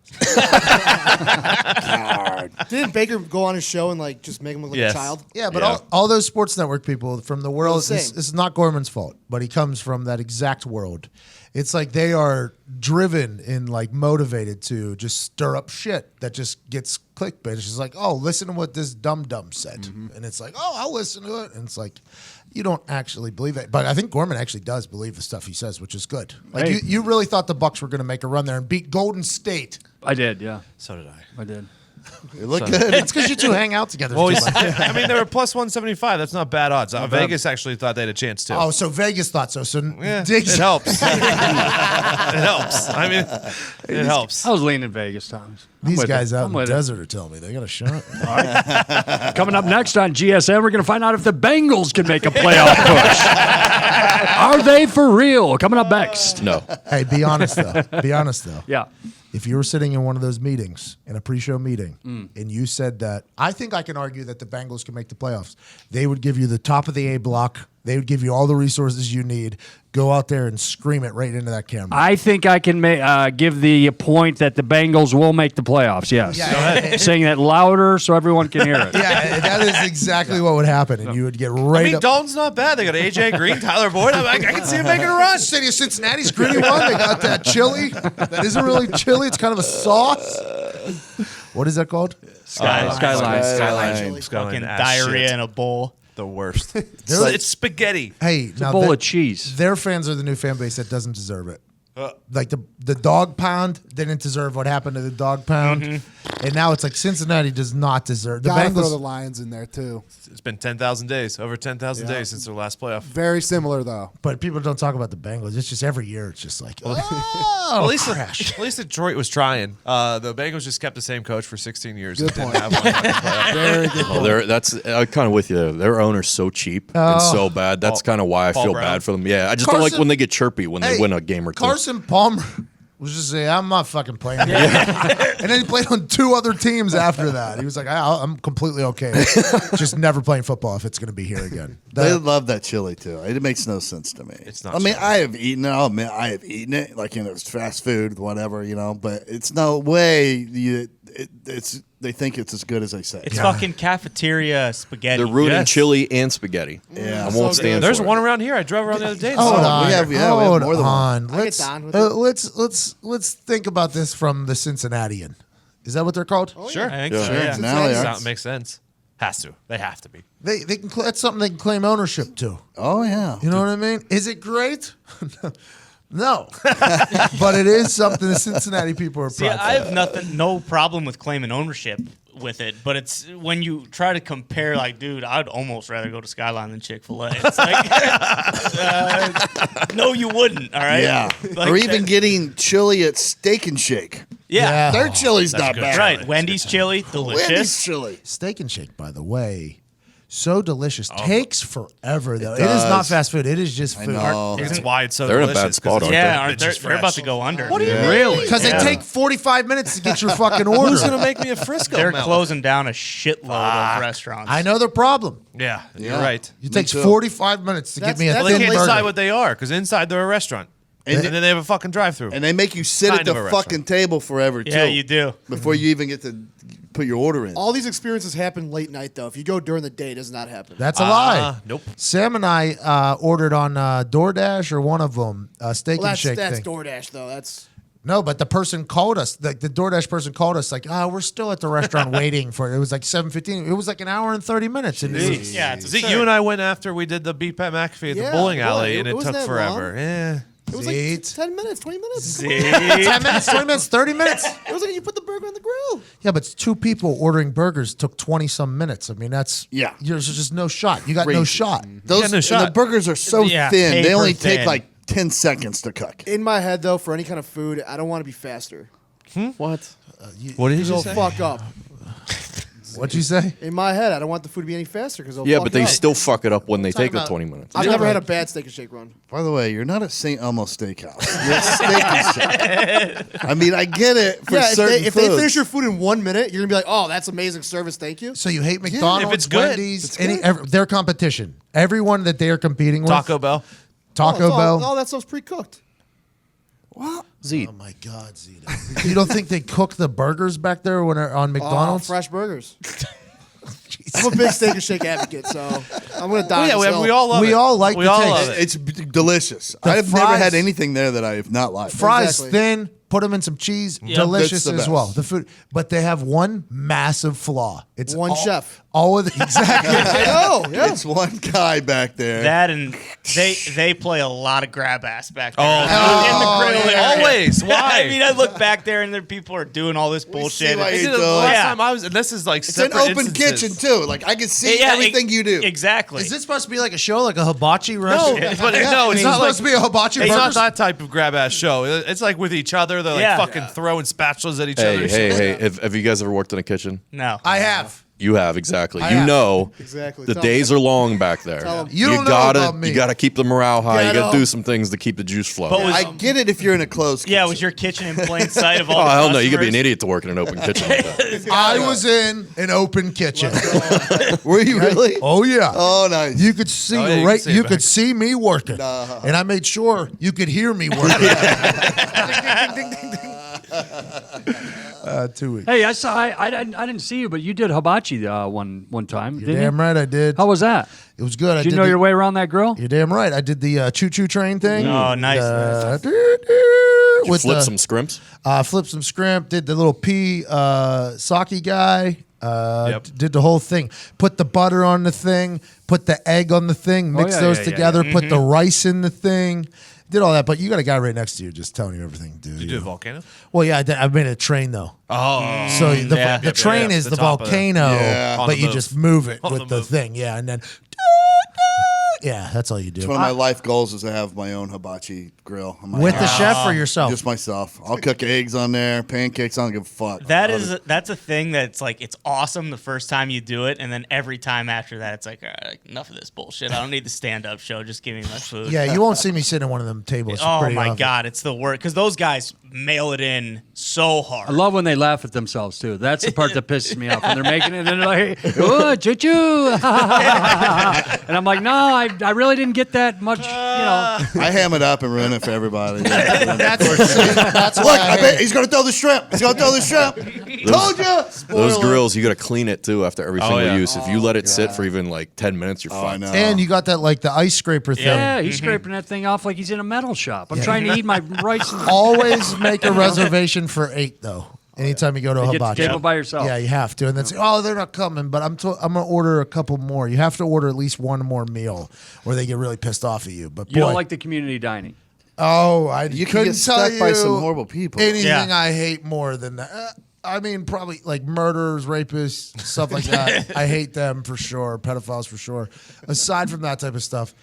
Didn't Baker go on his show and like just make him look like Yes. a child? Yeah, but Yeah. all those sports network people from the world, Well, this same. is not Gorman's fault, but he comes from that exact world. It's like they are driven and like motivated to just stir up shit that just gets clickbait. It's just like, oh, listen to what this dum said, and it's like, oh, I'll listen to it, and it's like, you don't actually believe it. But I think Gorman actually does believe the stuff he says, which is good. Like Hey. you really thought the Bucks were going to make a run there and beat Golden State. I did. Yeah. So did I. I did. It looked good. It's because you two hang out together. Well, too much. I mean, they were plus 175. That's not bad odds. Vegas actually thought they had a chance too. Oh, so Vegas thought so. So Yeah, Diggs- it helps. It helps. I mean, it helps. I was leaning Vegas times. I'm These with guys it. out I'm in the with it. desert are telling me they got a shot. Coming up next on GSN, we're going to find out if the Bengals can make a playoff push. Are they for real? Coming up next. No. Hey, be honest though. Be honest though. Yeah. If you were sitting in one of those meetings, in a pre-show meeting, and you said that, I think I can argue that the Bengals can make the playoffs. They would give you the top of the A block. They would give you all the resources you need. Go out there and scream it right into that camera. I think I can give the point that the Bengals will make the playoffs. Yes. Yeah. Go ahead. Saying that louder so everyone can hear it. Yeah, that is exactly what would happen, and you would get right I mean, up. Dalton's not bad. They got AJ Green, Tyler Boyd. I can see him making a run. City of Cincinnati's gritty one. They got that chili. That isn't really chili. It's kind of a sauce. What is that called? Skyline. Skyline. Fucking ass diarrhea shit. in a bowl. The worst. They're- It's spaghetti. Hey, It's a bowl of cheese. Their fans are the new fan base that doesn't deserve it. Like the dog pound didn't deserve what happened to the dog pound, and now it's like Cincinnati does not deserve the Gotta throw Bengals. the Lions in there too. It's been 10,000 days, over 10,000 days since their last playoff. Very similar though. But people don't talk about the Bengals. It's just every year. It's just like, At least Detroit was trying. The Bengals just kept the same coach for 16 years. Good and point. didn't have one in the playoff. Very good. Well, that's I'm kind of with you there. Their owner's so cheap and so bad. That's kind of why I Paul feel Brown. bad for them. Yeah, I just don't like Carson- when they get chirpy when they Hey, win a game or two. Carson Palmer was just say, I'm not fucking playing. And then he played on 2 other teams after that. He was like, I'm completely okay. Just never playing football if it's going to be here again. They love that chili too. It makes no sense to me. It's not. I mean, chili. I have eaten it. I'll admit, I have eaten it. Like, it's fast food, whatever, but it's no way they think it's as good as they say. It's fucking cafeteria spaghetti. They're ruining chili and spaghetti. Yeah. I won't stand There's for one it. around here. I drove around the other day. Hold on. we have Hold more than one. on. I get down with it. Let's think about this from the Cincinnatian. Is that what they're called? Sure. I think Yeah. so. Sure. Yeah. Now they are. That makes sense. Has to. They have to be. They can. That's something they can claim ownership to. Oh, yeah. You know what I mean? Is it great? No, but it is something the Cincinnati people are See, proud I of. have no problem with claiming ownership with it, but it's when you try to compare, like, dude, I'd almost rather go to Skyline than Chick-fil-A. It's like, no, you wouldn't. All right, Yeah. Like or even that- getting chili at Steak and Shake. yeah, Their chili's that's not good. bad. right. Wendy's chili, delicious. Wendy's chili. Steak and Shake, by the way, so delicious. Takes forever though. It does. is not fast food. It is just I food. know. It's why it's so They're in a delicious. bad spot, 'cause aren't Yeah, they? aren't It's just they're about to fresh. go under. What do you really? Because they take 45 minutes to get your fucking order. Who's gonna make me a Frisco? They're melon? closing down a shitload of restaurants. I know the problem. Yeah, you're Yeah. right. It takes too. 45 minutes to get me a That's- Well, they thin can't burger. decide what they are because inside they're a restaurant, and then they have a fucking drive-through. And they make you sit Kind at of the a fucking table forever, too. Yeah, you do. Before you even get to put your order in. All these experiences happen late night, though. If you go during the day, it does not happen. That's a lie. Nope. Sam and I ordered on DoorDash or one of them Steak Well, and Shake that's thing. DoorDash, though. That's No, but the person called us. The DoorDash person called us like, we're still at the restaurant waiting for it. It was like 7:15. It was like an hour and 30 minutes. And it was- Yeah, it's See, absurd. you and I went after we did the beep at McAfee at the Yeah, bowling boy, alley, it and it wasn't took that forever. long. Yeah. it was See? like 10 minutes, 20 minutes. 10 minutes, 20 minutes, 30 minutes. It was like you put the burger on the grill. Yeah, but it's 2 people ordering burgers took 20 some minutes. I mean, that's Yeah. There's just no shot. You got no Crazy. shot. Those Yeah, no and the shot. burgers are so Yeah, thin. They paper only take thin. like 10 seconds to cook. In my head, though, for any kind of food, I don't want to be faster. What? What did Because you it'll say? fuck up. What'd you say? In my head, I don't want the food to be any faster because Yeah, but they still fuck it up when they take the about- 20 minutes. I've never had a bad Steak and Shake run. By the way, you're not at St. Elmo Steakhouse. You're at Steak and Shake. I mean, I get it for Yeah, certain if they foods. finish your food in 1 minute, you're gonna be like, "Oh, that's amazing service, thank you." So you hate McDonald's, if it's good, Wendy's, it's their competition. Everyone that they are competing with. Taco Bell. Taco Bell. All that stuff's pre-cooked. Zeke. Oh my God, Zito! You don't think they cook the burgers back there when they're on Oh, McDonald's? fresh burgers. I'm a big Steak and Shake advocate, so I'm gonna die. Yeah, on this hill. we all love it. We all like we the all taste. love it. It's delicious. The I've never fries- had anything there that I have not liked. Fries Exactly. thin, put them in some cheese, delicious That's the as best. well. The food, but they have one massive flaw. It's One chef. All of the exactly. I know. Yeah. It's one guy back there. That and they play a lot of grab ass back there. Oh, in the grill area. always. Why? I mean, I look back there and there people are doing all this bullshit. why I you did it the do it. last Yeah. time I was, and this is like It's an separate open instances. kitchen too. Like I can see Yeah, everything you do. Exactly. Is this supposed to be like a show, like a hibachi No, restaurant? but no, it's It's not supposed to be a hibachi It's burger. not that type of grab ass show. It's like with each other. They're like Yeah. fucking throwing spatulas at each Hey, other. hey. Have you guys ever worked in a kitchen? No. I have. You have, exactly. I You have. know Exactly. the Tell days are long back there. Tell 'em. You don't know about me. You gotta keep the morale high. Get You gotta 'em. do some things to keep the juice flowing. But was- I get it if you're in a closed kitchen. Yeah, was your kitchen in plain sight of all Oh the hell no! You could be customers? an idiot to work in an open kitchen like that. I was in an open kitchen. Were you really? Oh yeah. Oh, nice. You could see Oh, yeah, you right. can see it You back. could see me working, and I made sure you could hear me working. 2 weeks. Hey, I saw. I didn't see you, but you did hibachi one time. You're Didn't damn you? right, I did. How was that? It was good. I Did you did know the- your way around that grill? You're damn right. I did the choo-choo train thing. Oh, nice. You flip some scrimps. Flipped some scrimp. Did the little pea sake guy. Yep. Did the whole thing. Put the butter on the thing. Put the egg on the thing. Mix yeah, those yeah, yeah, together. Put the rice in the thing. Did all that, but you got a guy right next to you just telling you everything, dude. You do a volcano? Well, yeah, I made a train though. Oh, So the yeah. train Yeah, is the the top of it. volcano, Yeah. On but the you move. just move it On with the the move. thing, yeah, and then yeah, that's all you It's do. one of my life goals is to have my own hibachi grill. on my With the house. chef or yourself? Just myself. I'll cook eggs on there, pancakes. I don't give a fuck. That's a thing that's like it's awesome the first time you do it, and then every time after that, it's like, all right, enough of this bullshit. I don't need the stand-up show. Just give me my food. Yeah, you won't see me sitting at one of them tables. Oh pretty my often. god, it's the worst because those guys mail it in so hard. I love when they laugh at themselves too. That's the part that pisses me off when they're making it and then they're like, "Oh, choo choo," and I'm like, "No, I really didn't get that much." I ham it up and ruin it for everybody. That's Look, I bet he's gonna throw the shrimp. He's gonna throw the shrimp. Told you. Those grills, you got to clean it too after every single yeah. use. If you let it sit for even like 10 minutes, you're fine. And you got that like the ice scraper thing. Yeah, he's scraping that thing off like he's in a metal shop. I'm trying to eat my rice. And Always make a reservation for 8 though. Anytime you go to a get the hibachi. table by yourself. Yeah, you have to. And then say, oh, they're not coming, but I'm gonna order a couple more. You have to order at least one more meal, or they get really pissed off at you. But You boy, don't like the community dining. You can get stuck by some horrible people. Anything I hate more than that. I mean, probably like murderers, rapists, stuff like that. I hate them for sure. Pedophiles for sure. Aside from that type of stuff,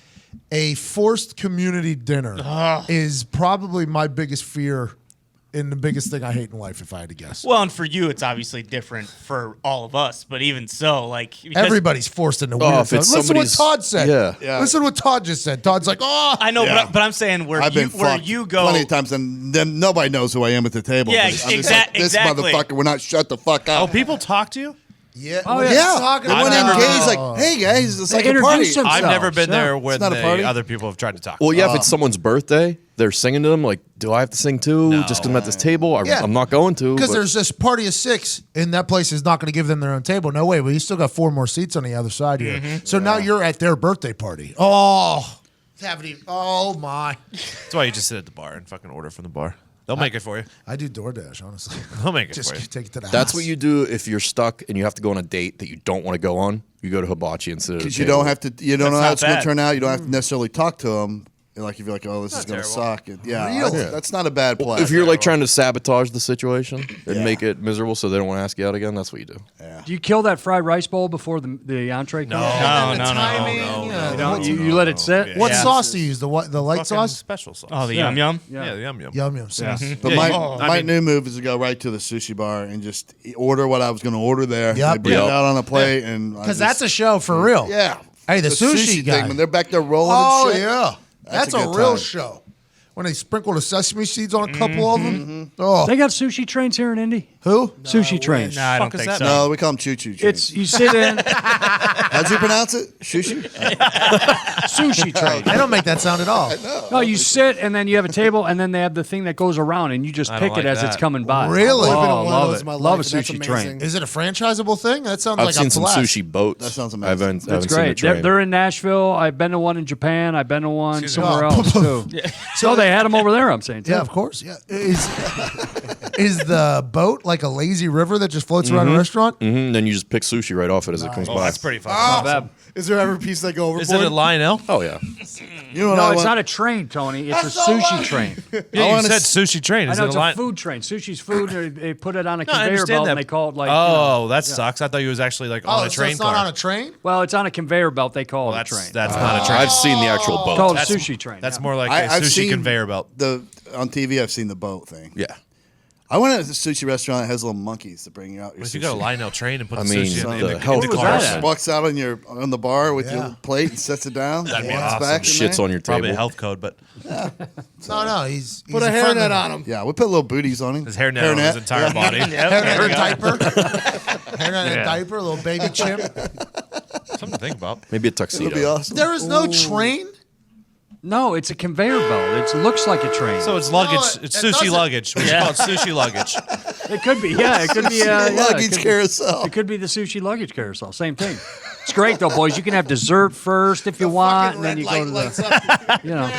a forced community dinner is probably my biggest fear and the biggest thing I hate in life, if I had to guess. Well, and for you, it's obviously different for all of us, but even so, like everybody's forced into weird if it's stuff. Listen to what somebody's- Todd said. Yeah. Listen to what Todd just said. Todd's like, oh, I know, but I'm saying where I've been where fucked you go. plenty of times, and then nobody knows who I am at the table. Yeah, I'm just like, this exactly. motherfucker. We're not shut the fuck up. Oh, people talk to you? yeah, Oh, what yeah. are you talking They about? went engaged like, hey guys, it's They like a party. introduce themselves. I've never been Yeah. there when not a party? other people have tried to talk. Well, yeah, if it's someone's birthday, they're singing to them. Like, do I have to sing too? No. Just because I'm at this table? Yeah. I'm not going to. Because but- there's this party of 6, and that place is not going to give them their own table. No way. Well, you still got 4 more seats on the other side here. So now you're at their birthday party. Oh, haven't even. Oh my! That's why you just sit at the bar and fucking order from the bar. They'll make it for you. I do DoorDash, honestly. They'll make it Just for you. take it to the house. That's what you do if you're stuck and you have to go on a date that you don't want to go on. You go to Hibachi and sit at a Because you table. don't have to. You don't know That's how not it's going to bad. turn out. You don't have to necessarily talk to them. Like if you're like, oh, this is going to suck. That's not a bad play. If you're like trying to sabotage the situation and make it miserable so they don't want to ask you out again, that's what you do. Do you kill that fried rice bowl before the entree comes? You let it sit? What Yeah. sauce do you use? The what? The light Fucking sauce? special sauce. Oh, the yum yum. yeah, the yum yum. Yum yum sauce. But Yeah, my new move is to go right to the sushi bar and just order what I was going to order there. Yep. They bring Yep. it out on a plate, and Because that's a show for real. yeah. Hey, the sushi guy. thing when they're back there rolling. Oh and shit. yeah, that's a a good real time. show. When they sprinkle the sesame seeds on a couple of them. Oh, They got sushi trains here in Indy. who? Sushi trains. Nah, I don't Fuck is think that, so. No, we call them choo-choo. It's you sit in How'd you pronounce it? Sushi? sushi train. They don't make that sound at all. No, you sit and then you have a table and then they have the thing that goes around and you just I pick don't it like as it's that. coming by. Really? Oh, I've been on one of love those it. in my Love a life, and that's sushi train. amazing. Is it a franchisable thing? That sounds I've like seen a some blast. sushi boats. That sounds I amazing. haven't, I That's haven't seen a great. train. They're in Nashville. I've been to one in Japan. I've been to one Excuse me. somewhere else too. So they had them over there. I'm saying too. Yeah, of course. Yeah. Is the boat like a lazy river that just floats around a restaurant? Mhm, then you just pick sushi right off it as it comes by. That's pretty fucking Not awesome. bad. Is there ever a piece that go overboard? Is it a Lionel? Oh, yeah. You know what No, I it's want? not a train, Tony. It's a sushi train. Yeah, you wanna said s- sushi train. I Is know it it's a a line? food train. Sushi's food. They put it on a No, I conveyor understand belt that. and they call it like. Oh, that sucks. I thought you was actually like on Oh, a so train it's car. not on a train? Well, it's on a conveyor belt. They call it a that's train. that's not a train. I've seen the actual boat. called a that's- sushi train. That's yeah. more like I've a sushi seen conveyor belt. on TV. I've seen the boat thing. Yeah. I went to a sushi restaurant that has little monkeys to bring you out your What if you sushi. got a Lionel train and put I the mean, sushi the in health the was car? that at? Walks out on the bar with Yeah. your plate and sets it down. That'd be walks awesome. back in Shits there. on your Probably a table. health code, but No, he's Put a friendly hairnet one. on him. Yeah, we put little booties on him. his hairnet on his entire body. Hair diaper. Hairnet and diaper, a little baby chimp. Something to think about. Maybe a tuxedo. It'll be awesome. There is no train? No, it's a conveyor belt. It looks like a train. So it's luggage. it It's sushi doesn't- luggage. We should call it sushi luggage. it could be. Yeah, it could be. Yeah, Luggage it could, carousel. It could be the sushi luggage carousel. Same thing. It's great though, boys. You can have dessert first if you want, and then you go to the. You know,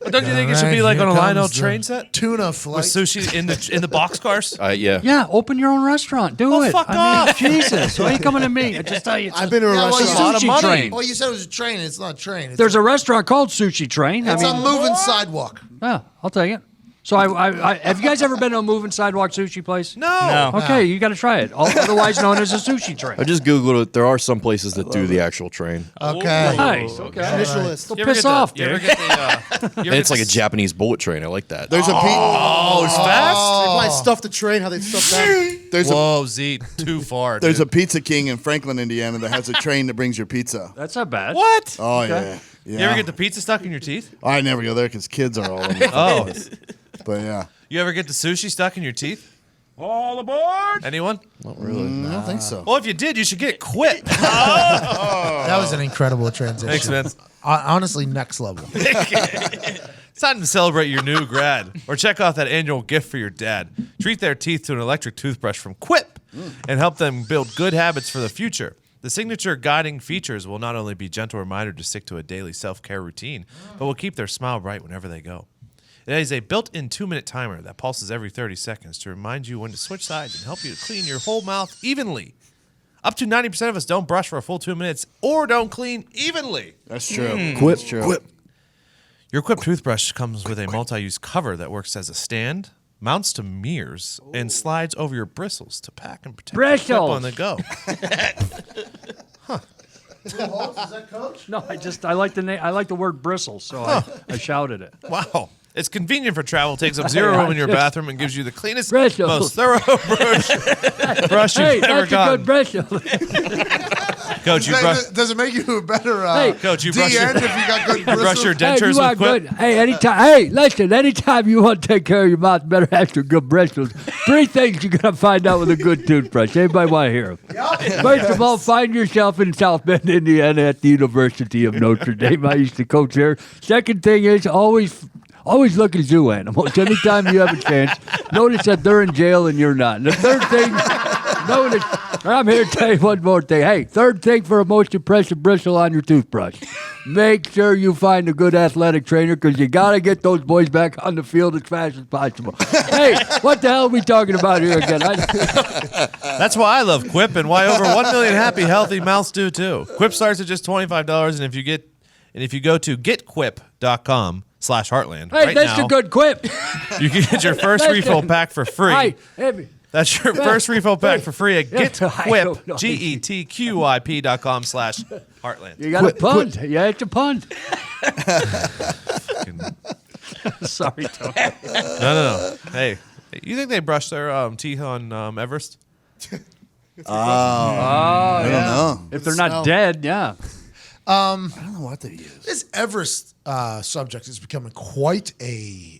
But don't you think it should be like on a Lionel train set Tuna with flight. sushi in the boxcars? Yeah. yeah. Open your own restaurant. Do Oh, it. fuck I off. mean, Jesus, why are you coming to me? I just tell you. I've been to a Yeah, well, It's a restaurant. sushi money. train. Well, you said it was a train. It's not a train. It's There's a restaurant called Sushi Train. It's I a mean, moving sidewalk. yeah, I'll take it. So I have you guys ever been to a moving sidewalk sushi place? No. Okay, you got to try it. Otherwise known as a sushi train. I just Googled it. There are some places that do the actual train. Okay. Nice. Okay. Initial list. Go You ever piss get the- off, you ever dude. get the, And it's like a Japanese bullet train. I like that. There's a Oh, it's fast. They probably stuffed the train. How they stuffed that? there's a Whoa, Z, too far. there's a dude. Pizza King in Franklin, Indiana that has a train that brings your pizza. That's not bad. What? Oh yeah. You ever get the pizza stuck in your teeth? I never go there because kids are all in it. Oh, But yeah. You ever get the sushi stuck in your teeth? All aboard! Anyone? Not really. I don't think so. Well, if you did, you should get Quip. That was an incredible transition. Thanks, man. Honestly, next level. It's time to celebrate your new grad or check off that annual gift for your dad. Treat their teeth to an electric toothbrush from Quip and help them build good habits for the future. The signature guiding features will not only be a gentle reminder to stick to a daily self-care routine, but will keep their smile bright whenever they go. It has a built-in 2-minute timer that pulses every 30 seconds to remind you when to switch sides and help you to clean your whole mouth evenly. Up to 90% of us don't brush for a full 2 minutes or don't clean evenly. That's true. Quip. That's true. Quip. Your Quip toothbrush comes with a multi-use cover that works as a stand, mounts to mirrors, and slides over your bristles to pack and protect your Quip on the go. Is that Coach? No, I like the name. I like the word bristles, so I shouted it. Wow. It's convenient for travel, takes up zero room in your bathroom, and gives you the cleanest, Bristles. most thorough brush you've ever that's gotten. a good bristle. Coach, you brush, Does it make you a better Coach, you brush DN your, if you got good you brush your bristles? dentures you are with Quip. good. Hey, anytime you want to take care of your mouth, you better have some good bristles. 3 things you're going to find out with a good toothbrush. Anybody want to hear them? First of all, find yourself in South Bend, Indiana at the University of Notre Dame. I used to coach there. Second thing is always look at zoo animals. Anytime you have a chance, notice that they're in jail and you're not. And the third thing, notice, I'm here to tell you one more thing. Hey, third thing for a most impressive bristle on your toothbrush. Make sure you find a good athletic trainer because you got to get those boys back on the field as fast as possible. Hey, what the hell are we talking about here again? That's why I love Quip and why over 1 million happy, healthy mouths do too. Quip starts at just $25, and if you go to getquip.com/Heartland Hey, right that's now, a good quip. you can get your first refill pack for free. Hey, That's your first refill pack for free at I don't know. getquip.com/Heartland. you got a punt. Yeah, it's a punt. Sorry, Tony. No. Hey, you think they brush their teeth on Everest? I don't know. If they're not dead, yeah. I don't know what they use. This Everest subject is becoming quite a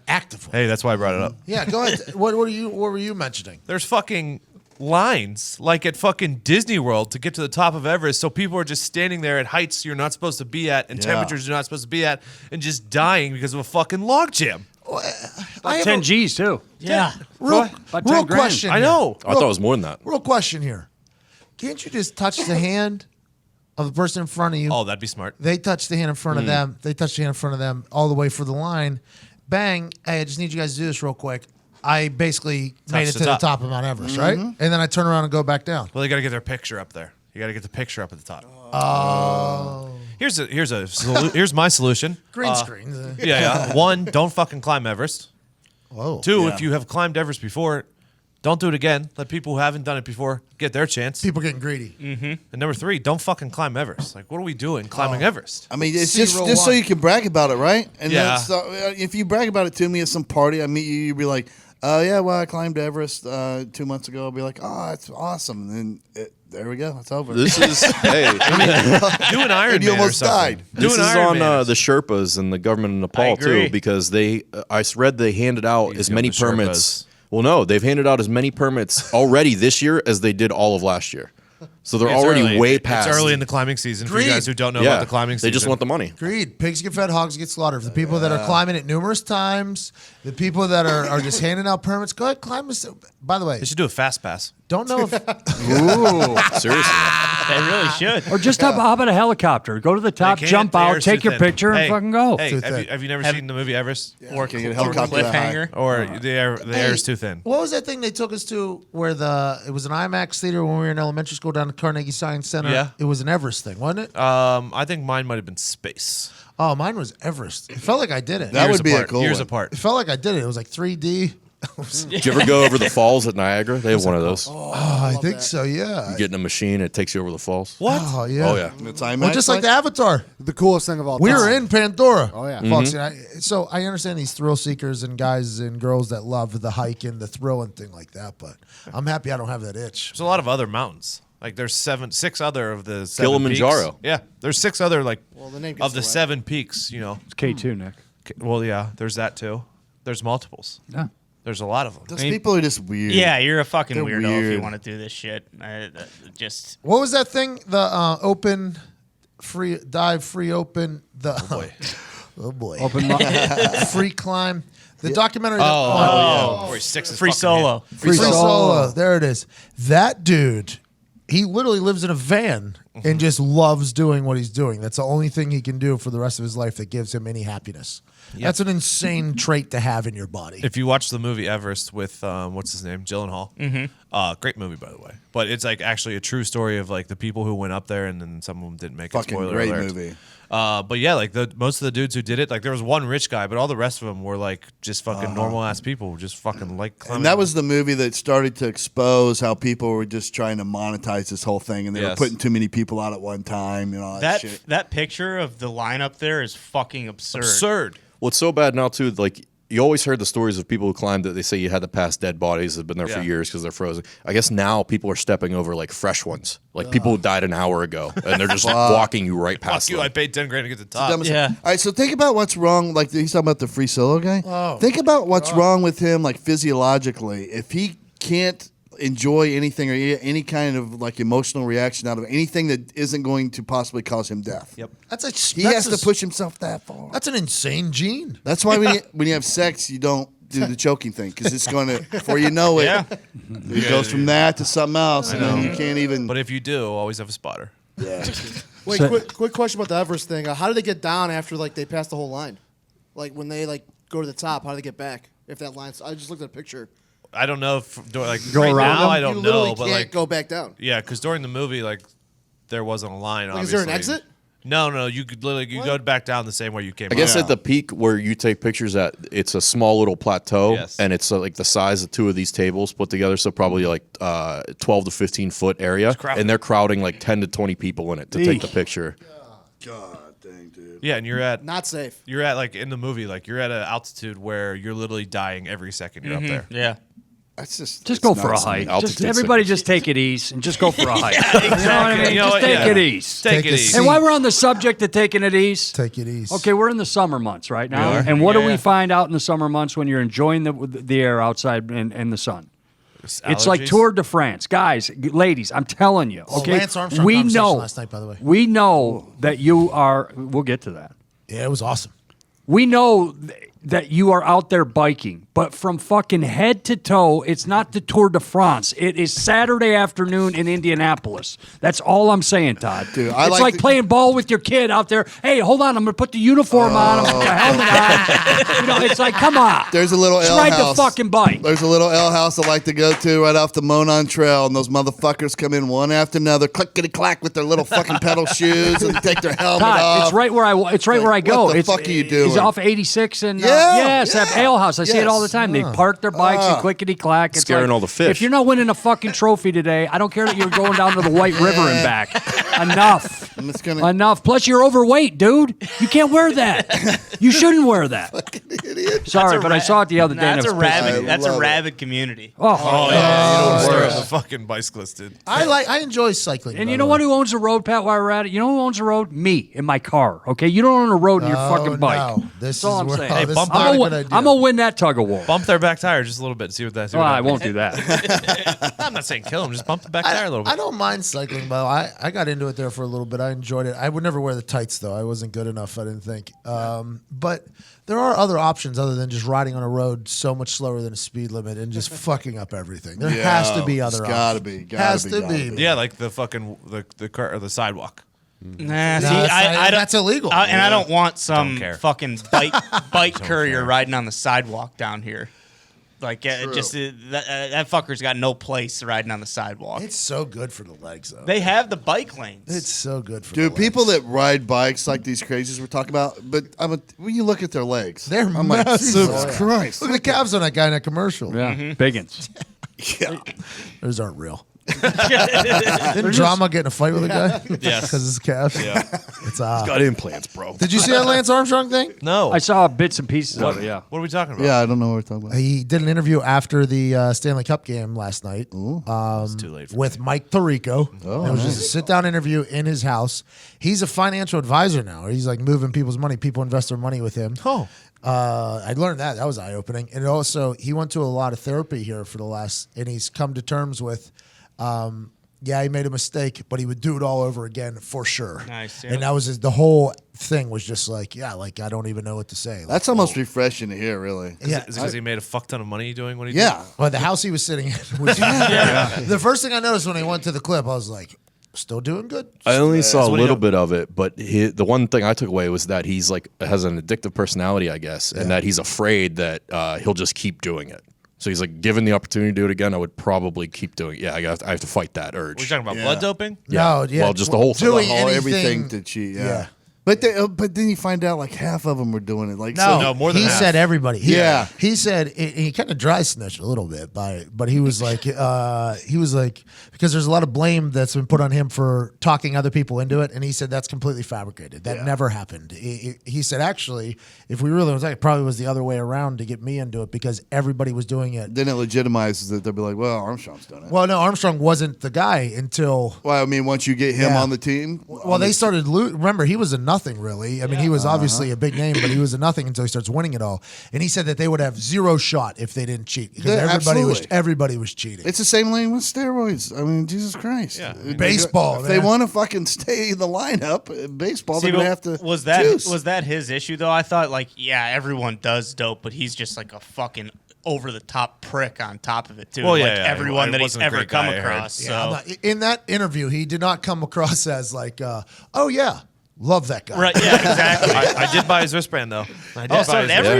active one. Hey, that's why I brought it up. Yeah, go ahead. What were you mentioning? There's fucking lines like at fucking Disney World to get to the top of Everest, so people are just standing there at heights you're not supposed to be at and temperatures you're not supposed to be at and just dying because of a fucking log jam. About 10 G's, too. Yeah. Real About 10 grand. question. I know. I thought it was more than that. Real question here. Can't you just touch the hand of the person in front of you? Oh, that'd be smart. They touch the hand in front of them. They touch the hand in front of them all the way for the line. Bang. Hey, I just need you guys to do this real quick. I basically made it to the top of Mount Everest, right? And then I turn around and go back down. Well, they got to get their picture up there. You got to get the picture up at the top. Oh. Here's my solution. Green screen. Yeah. 1, don't fucking climb Everest. Whoa. 2, if you have climbed Everest before, don't do it again. Let people who haven't done it before get their chance. People getting greedy. And number 3, don't fucking climb Everest. Like, what are we doing climbing Everest? I mean, it's See, just roll so one. you can brag about it, right? And Yeah. then if you brag about it to me at some party, I meet you, you'd be like, yeah, well, I climbed Everest 2 months ago. I'll be like, oh, that's awesome. And then there we go. It's over. This is Do an Iron And you Man or almost something. died. Do This an is Iron on Man. the Sherpas and the government of Nepal agree. too, because I read they handed out as many the Sherpas. permits. Well, no, they've handed out as many permits already this year as they did all of last year. So they're It's already early. way past. It's early in the climbing season for you Greed. guys who don't know yeah, about the climbing season. they just want the money. Greed. Pigs get fed, hogs get slaughtered. For the people that are climbing it numerous times, the people that are just handing out permits, go ahead, climb this. By the way, They should do a fast pass. don't know if Seriously. They really should. Or just hop about a helicopter. Go to the top, They can't. jump The out, air's take too your thin. picture, Hey, and fucking go. Hey, Too have thick. you never seen the movie Everest? Or Can't get a helicopter that high. cliffhanger. Or the air is too thin. what was that thing they took us to where it was an IMAX theater when we were in elementary school down at Carnegie Science Center? Yeah. It was an Everest thing, wasn't it? I think mine might have been space. Oh, mine was Everest. It felt like I did it. That Years would be a apart. cool Years one. apart. It felt like I did it. It was like 3D. Did you ever go over the falls at Niagara? They have one of those. Oh, I think so, yeah. You get in a machine, it takes you over the falls. What? Oh, yeah. Oh, yeah. It's IMAX, Well, just like the Avatar. The coolest thing of all We time. were in Pandora. Oh, yeah. Folks, so I understand these thrill seekers and guys and girls that love the hike and the thrill and thing like that, but I'm happy I don't have that itch. There's a lot of other mountains. Like there's 6 other of the 7 Kilimanjaro. peaks. Yeah, there's 6 other the name gets of the away. 7 peaks. You know. It's K2, Nick. Well, yeah, there's that too. There's multiples. Yeah. There's a lot of them. Those people are just weird. Yeah, you're a fucking They're weirdo if weird. you want to do this shit. Just What was that thing? The open, free dive, free open. The oh boy, Open mi- free climb. The documentary. Yeah. Where he sticks his free fucking solo. hand. Free solo. There it is. That dude, he literally lives in a van and just loves doing what he's doing. That's the only thing he can do for the rest of his life that gives him any happiness. That's an insane trait to have in your body. If you watch the movie Everest with what's his name, Gyllenhaal, great movie by the way. But it's like actually a true story of like the people who went up there and then some of them didn't make it. Fucking Spoiler great alert. movie. But yeah, like most of the dudes who did it, like there was one rich guy, but all the rest of them were like just fucking normal ass people, who just fucking like climbing. And that was the movie that started to expose how people were just trying to monetize this whole thing, and they were putting too many people out at one time. You know that shit. That picture of the lineup there is fucking absurd. absurd. Well, it's so bad now too. Like you always heard the stories of people who climbed it. They say you had to pass dead bodies that have been there for years because they're frozen. I guess now people are stepping over like fresh ones, like people who died an hour ago, and they're just walking you right past Fuck you! them. I paid $10,000 to get to the top. Yeah. All right, so think about what's wrong. Like he's talking about the free solo guy. Think about what's wrong with him, like physiologically. If he can't enjoy anything or any kind of like emotional reaction out of anything that isn't going to possibly cause him death. Yep. He has to push himself that far. That's an insane gene. That's why when you have sex, you don't do the choking thing because it's going to, before you know it, it goes from that to something else, and then you can't even. But if you do, always have a spotter. Yeah. Wait, quick question about the Everest thing. How do they get down after like they pass the whole line? Like when they like go to the top, how do they get back? If that line, I just looked at a picture. I don't know if like Go right around now them? I don't you literally know, but can't like go back down. yeah, because during the movie like there wasn't a line. Like, is obviously. there an exit? No, you could literally go back down the same way you came. I guess up. at the peak where you take pictures at, it's a small little plateau, Yes. and it's like the size of two of these tables put together, so probably like 12 to 15 foot area, and they're crowding like 10 to 20 people in it to take the picture. God dang, dude. Yeah, and you're at Not safe. You're at like in the movie, like you're at an altitude where you're literally dying every second you're up there. Yeah. That's just Just go for a nuts. hike. Altitude Just everybody just take it easy and just go for a hike. You know what I mean? You know Just what? take Yeah. it easy. Take Take it a easy. seat. And while we're on the subject of taking it easy, Take it easy. okay, we're in the summer months right now. We are? And what do we Yeah. find out in the summer months when you're enjoying the air outside and the sun? It's like Allergies? Tour de France. Guys, ladies, I'm telling you. Okay, Lance Armstrong we conversation know, last night, by the way. We know that you are, we'll get to that. Yeah, it was awesome. We know that you are out there biking, but from fucking head to toe, it's not the Tour de France. It is Saturday afternoon in Indianapolis. That's all I'm saying, Todd. Dude, I it's like like the- playing ball with your kid out there. Hey, hold on, I'm going to put the uniform on, I'm going to put the helmet on. You know, it's like, come on. There's a little Just L ride house. the fucking bike. There's a little L house I like to go to right off the Monon Trail, and those motherfuckers come in one after another, clickety clack with their little fucking pedal shoes, and take their helmet Todd, off. it's right where I go. What the it's, fuck are you doing? It's off 86 and Yeah, that ale house. I see it all the time. They park their bikes and clickety clack. It's Scaring like, all the fish. If you're not winning a fucking trophy today, I don't care that you're going down to the White River and back. Enough. And it's gonna Enough. Plus, you're overweight, dude. You can't wear that. You shouldn't wear that. idiot. Sorry, but I saw it the other day. and That's it a was pissing rabid. me. That's a love it. rabid community. Oh, Stir up the fucking bicyclist, dude. I enjoy cycling. And by you the know way. what? Who owns the road, Pat? While we're at it, you know who owns the road? Me in my car. Okay, you don't own a road in your fucking bike. No. This That's all is I'm where, saying. oh, Hey, this bump is not a I'm good idea. gonna win that tug of war. Bump their back tire just a little bit. See what that. Oh, I won't do that. I'm not saying kill them. Just bump the back tire a little bit. I don't mind cycling, but I got into it there for a little bit. I enjoyed it. I would never wear the tights, though. I wasn't good enough, I didn't think. But there are other options other than just riding on a road so much slower than a speed limit and just fucking up everything. There has to be other it's options. gotta be. Yeah, like the fucking the car or the sidewalk. Nah, see, that's I don't. that's illegal. And I don't want some Don't care. fucking bike courier riding on the sidewalk down here. Like, that fucker's got no place riding on the sidewalk. It's so good for the legs, though. They have the bike lanes. It's so good for Dude, the people legs. that ride bikes like these crazies we're talking about, but when you look at their legs, They're I'm like, massive. Jesus Christ. Look at the calves on that guy in that commercial. Yeah, biggins. Yeah. Those aren't real. Didn't Drama get in a fight with a guy? Yes. Because his calves? Yeah. It's Got implants, bro. Did you see that Lance Armstrong thing? No. I saw bits and pieces of it. Yeah. What are we talking about? Yeah, I don't know what we're talking about. He did an interview after the Stanley Cup game last night It's too late for with Mike Tirico. It was just a sit-down interview in his house. He's a financial advisor now. He's like moving people's money. People invest their money with him. Oh. I learned that. That was eye-opening. And also, he went to a lot of therapy here for the last, and he's come to terms with, he made a mistake, but he would do it all over again for sure. Nice. And that was the whole thing was just like, I don't even know what to say. Like, That's almost refreshing to hear, really. Is it because he made a fuck ton of money doing what he Yeah. did? Well, the house he was sitting in was the first thing I noticed when he went to the clip, I was like, still doing good. I only saw a what do little you- bit of it, but the one thing I took away was that he's like has an addictive personality, I guess, and that he's afraid that he'll just keep doing it. So he's like, given the opportunity to do it again, I would probably keep doing it. Yeah, I have to fight that urge. We're talking about blood doping? No, yeah. Well, just the whole thing. doing The whole anything, everything to cheat. Yeah. Yeah. But then you find out like half of them were doing it. Like No, more than he half. said everybody. Yeah. He said he kind of dry snitched a little bit by it, but he was like because there's a lot of blame that's been put on him for talking other people into it, and he said that's completely fabricated. That never happened. He said actually, if we really was, it probably was the other way around to get me into it because everybody was doing it. then it legitimizes it. They'll be like, well, Armstrong's done it. Well, no, Armstrong wasn't the guy until. Well, I mean, once you get him Yeah. on the team. Well, they started. Remember, he was a nothing, really. I mean, he was obviously a big name, but he was a nothing until he starts winning it all. And he said that they would have zero shot if they didn't cheat because Yeah, absolutely. everybody was cheating. It's the same lane with steroids. I mean, Jesus Christ. Yeah. Baseball, If they man. want to fucking stay in the lineup, baseball, See, they're going to but have to was that choose. was that his issue though? I thought like everyone does dope, but he's just like a fucking over the top prick on top of it too. Well, like yeah, everyone he that he's wasn't a ever great come guy, I heard. across. Yeah, So in that interview, he did not come across as like, oh yeah, love that guy. right, yeah, exactly. I did buy his wristband, though. I did Oh, buy so his everyone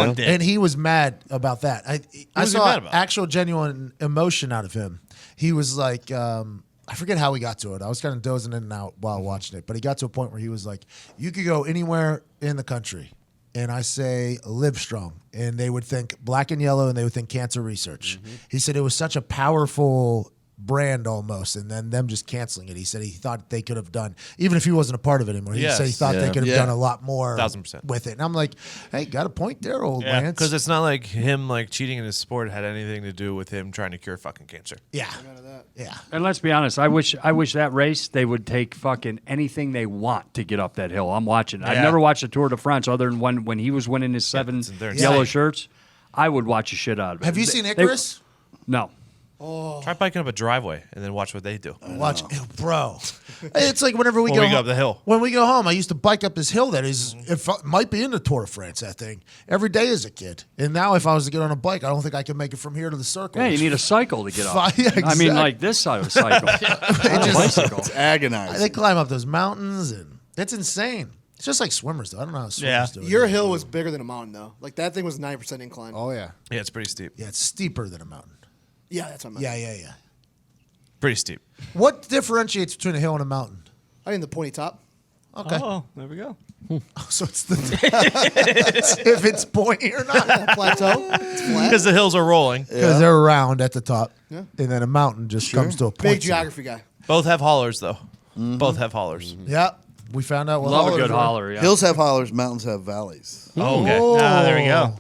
wristband. did. And he was mad about that. I was he saw mad about? actual genuine emotion out of him. He was like, I forget how he got to it. I was kind of dozing in and out while watching it, but he got to a point where he was like, you could go anywhere in the country. And I say live strong, and they would think black and yellow, and they would think cancer research. He said it was such a powerful brand almost, and then them just canceling it. He said he thought they could have done, even if he wasn't a part of it anymore. He Yes. said he thought they could have Yeah. done a lot more 1000%. with it. And I'm like, hey, got a point there, old Yeah, Lance. Because it's not like him like cheating in his sport had anything to do with him trying to cure fucking cancer. yeah, yeah. And let's be honest, I wish that race they would take fucking anything they want to get up that hill. I'm watching. I've Yeah. never watched the Tour de France other than when he was winning his seven it's there. yellow Yeah. shirts. I would watch the shit out of it. Have you seen Icarus? No. Try biking up a driveway and then watch what they do. Watch, bro. It's like whenever we When go we go up the hill. When we go home, I used to bike up this hill that is, it might be in the Tour de France. That thing every day as a kid, and now if I was to get on a bike, I don't think I can make it from here to the circle. Yeah, you need a cycle to get up. Yeah, I mean, exactly. like this side of a cycle. Not a bicycle. It's agonizing. They climb up those mountains, and it's insane. It's just like swimmers, though. I don't know how swimmers Yeah. do it. Your hill was bigger than a mountain, though. Like that thing was 9% incline. Oh yeah. Yeah, it's pretty steep. Yeah, it's steeper than a mountain. Yeah, that's what I meant. Yeah. Pretty steep. What differentiates between a hill and a mountain? I mean the pointy top. Okay, Oh, there we go. so it's the if it's pointy or not. That plateau. It's flat. Because the hills are rolling. Because they're round at the top, Yeah. and then a mountain just comes to a point. Big geography guy. Both have haulers, though. Both have haulers. Yeah, we found out what Love a hollers good were. holler. Yeah. Hills have hollers, mountains have valleys. Oh, okay. There we go.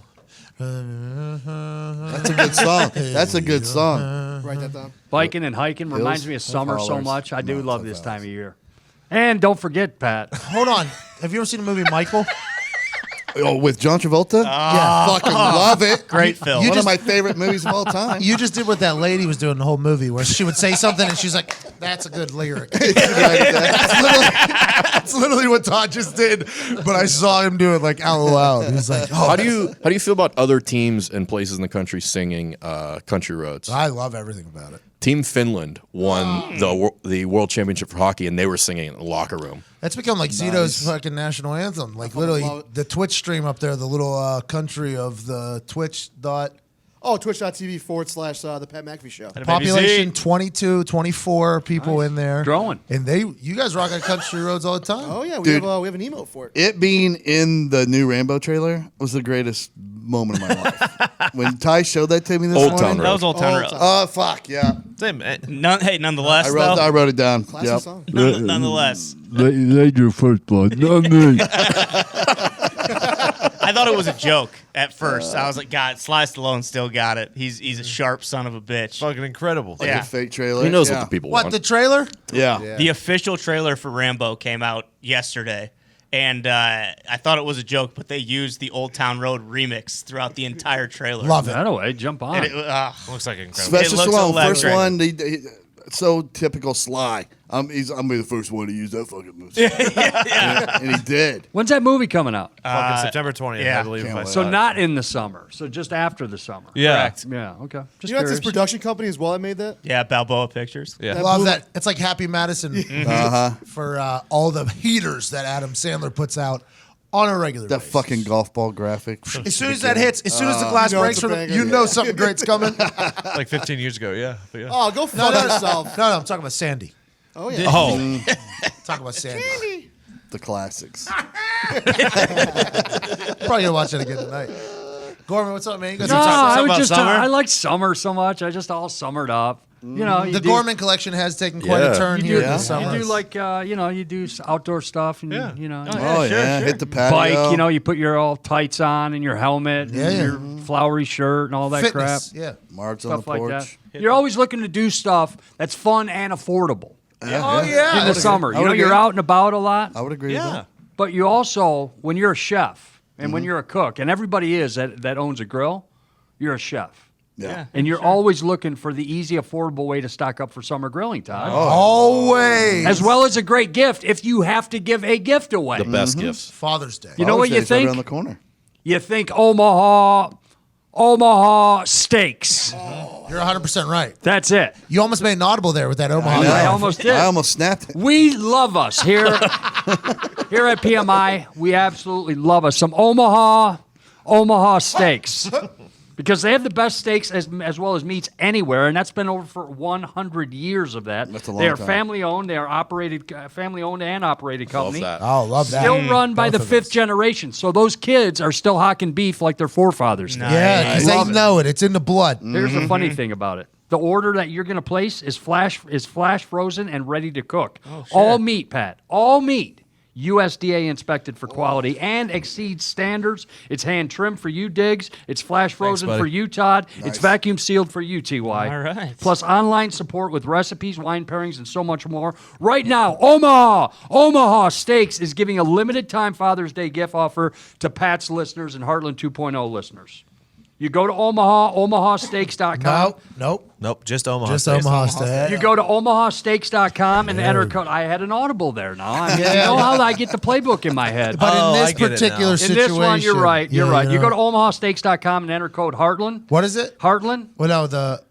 That's a good song. That's a good song. Write that down. Biking and hiking reminds Hills me of have summer so hollers, much. I do mountains love have this valleys. time of year. And don't forget, Pat. Hold on, have you ever seen the movie Michael? Oh, with John Travolta? Yeah. Fucking love it. Great film. One of my favorite movies of all time. You just did what that lady was doing the whole movie, where she would say something and she's like, "That's a good lyric." That's literally what Todd just did. But I saw him do it like out loud. He's like, "Oh, How do you feel about other teams and places in the country singing country roads? I love everything about it." Team Finland won the world championship for hockey, and they were singing in the locker room. That's become like Zito's fucking national anthem. Like literally, love it. the Twitch stream up there, the little country of the Twitch dot. Oh, twitch.tv / the Pat McAfee Show. Population 22, 24 people in there. Growing. And you guys rock on country roads all the time. Oh yeah, we Dude. have an emote for it. It being in the new Rambo trailer was the greatest moment of my life. When Ty showed that to me this Old morning. Town Road. That was Old Town Old Road. Town. Oh, fuck, yeah. Same. Nonetheless, I wrote it down. Classic Yep. song. nonetheless, They do first blood, not me. I thought it was a joke at first. I was like, God, Sly Stallone still got it. He's a sharp son of a bitch. Fucking incredible. Like Yeah. a fake trailer. He knows yeah. what the people What, want. the trailer? Yeah. The official trailer for Rambo came out yesterday, And I thought it was a joke, but they used the Old Town Road remix throughout the entire trailer. Love it. That way, jump on. And it Looks like incredible. Sylvester looks Stallone, electric. first one. So typical Sly. I'm be the first one to use that fucking movie. And he did. When's that movie coming out? Fucking September 20th, yeah. I believe. Can't wait. So not in the summer. So just after the summer. Yeah. Correct. Yeah. Okay. Just You know, it's this curious. production company as well that made that. Yeah, Balboa Pictures. Yeah. Love that. It's like Happy Madison for all the heaters that Adam Sandler puts out on a regular That basis. fucking golf ball graphic. As soon as that hits, as soon as the glass You know breaks it's a for them, banger. you know something great's coming. Like 15 years ago, yeah. But yeah. Oh, go fuck yourself. No, I'm talking about Sandy. Oh yeah. Oh, Talking about Sandy. The classics. Probably gonna watch that again tonight. Gorman, what's up, man? You got No, some I about would just. summer? I like summer so much. I just all summered up. You know, you The do, Gorman collection has taken quite a Yeah. turn You here do, in the summer. you do like you do outdoor stuff and you know. Oh, yeah. Hit the patio. Bike, you know, you put your all tights on and your helmet, Yeah, and yeah. your flowery shirt, and all that Fitness, crap, yeah. Marge on the stuff like porch. that. You're always looking to do stuff that's fun and affordable Oh yeah. in the summer. I You would know, you're agree. out and about a lot, I would agree with yeah. that. but you also, when you're a chef and when you're a cook, and everybody is that owns a grill, you're a chef. Yeah. And you're always looking for the easy, affordable way to stock up for summer grilling, Todd. Always. As well as a great gift if you have to give a gift away. The best gifts. Father's Day. You know what you Father's Day's right think? around the corner. You think Omaha Steaks. You're 100% right. That's it. You almost made an audible there with that Omaha. I almost did. I almost snapped it. We love us here. Here at PMI, we absolutely love us some Omaha Steaks. Because they have the best steaks as well as meats anywhere, and that's been over for 100 years of that. That's a long They are time. family-owned. They are family-owned and operated company. Love that. Oh, love that. Still run by Both the of fifth us. generation. So those kids are still hocking beef like their forefathers did. Yeah, because they Love it. know it. It's in the blood. Here's the funny thing about it. The order that you're going to place is flash frozen and ready to cook. All meat, Pat. All meat. USDA inspected for quality and exceeds standards. It's hand trimmed for you, Diggs. It's flash frozen buddy. for you, Todd. It's vacuum sealed for you, TY. All right. Plus online support with recipes, wine pairings, and so much more. Right now, Omaha Steaks is giving a limited time Father's Day gift offer to Pat's listeners and Heartland 2.0 listeners. You go to omahasteaks.com. Nope, just Omaha. Just Steaks. Omaha Steaks. You go to omahasteaks.com and enter code. I had an audible there now. I mean, you know how I get the playbook in my head. But Oh, in I this get it now. particular In situation. this one, you're right. You're Yeah, right. You know. go to omahasteaks.com and enter code Heartland. What is it? Heartland. Well, no, the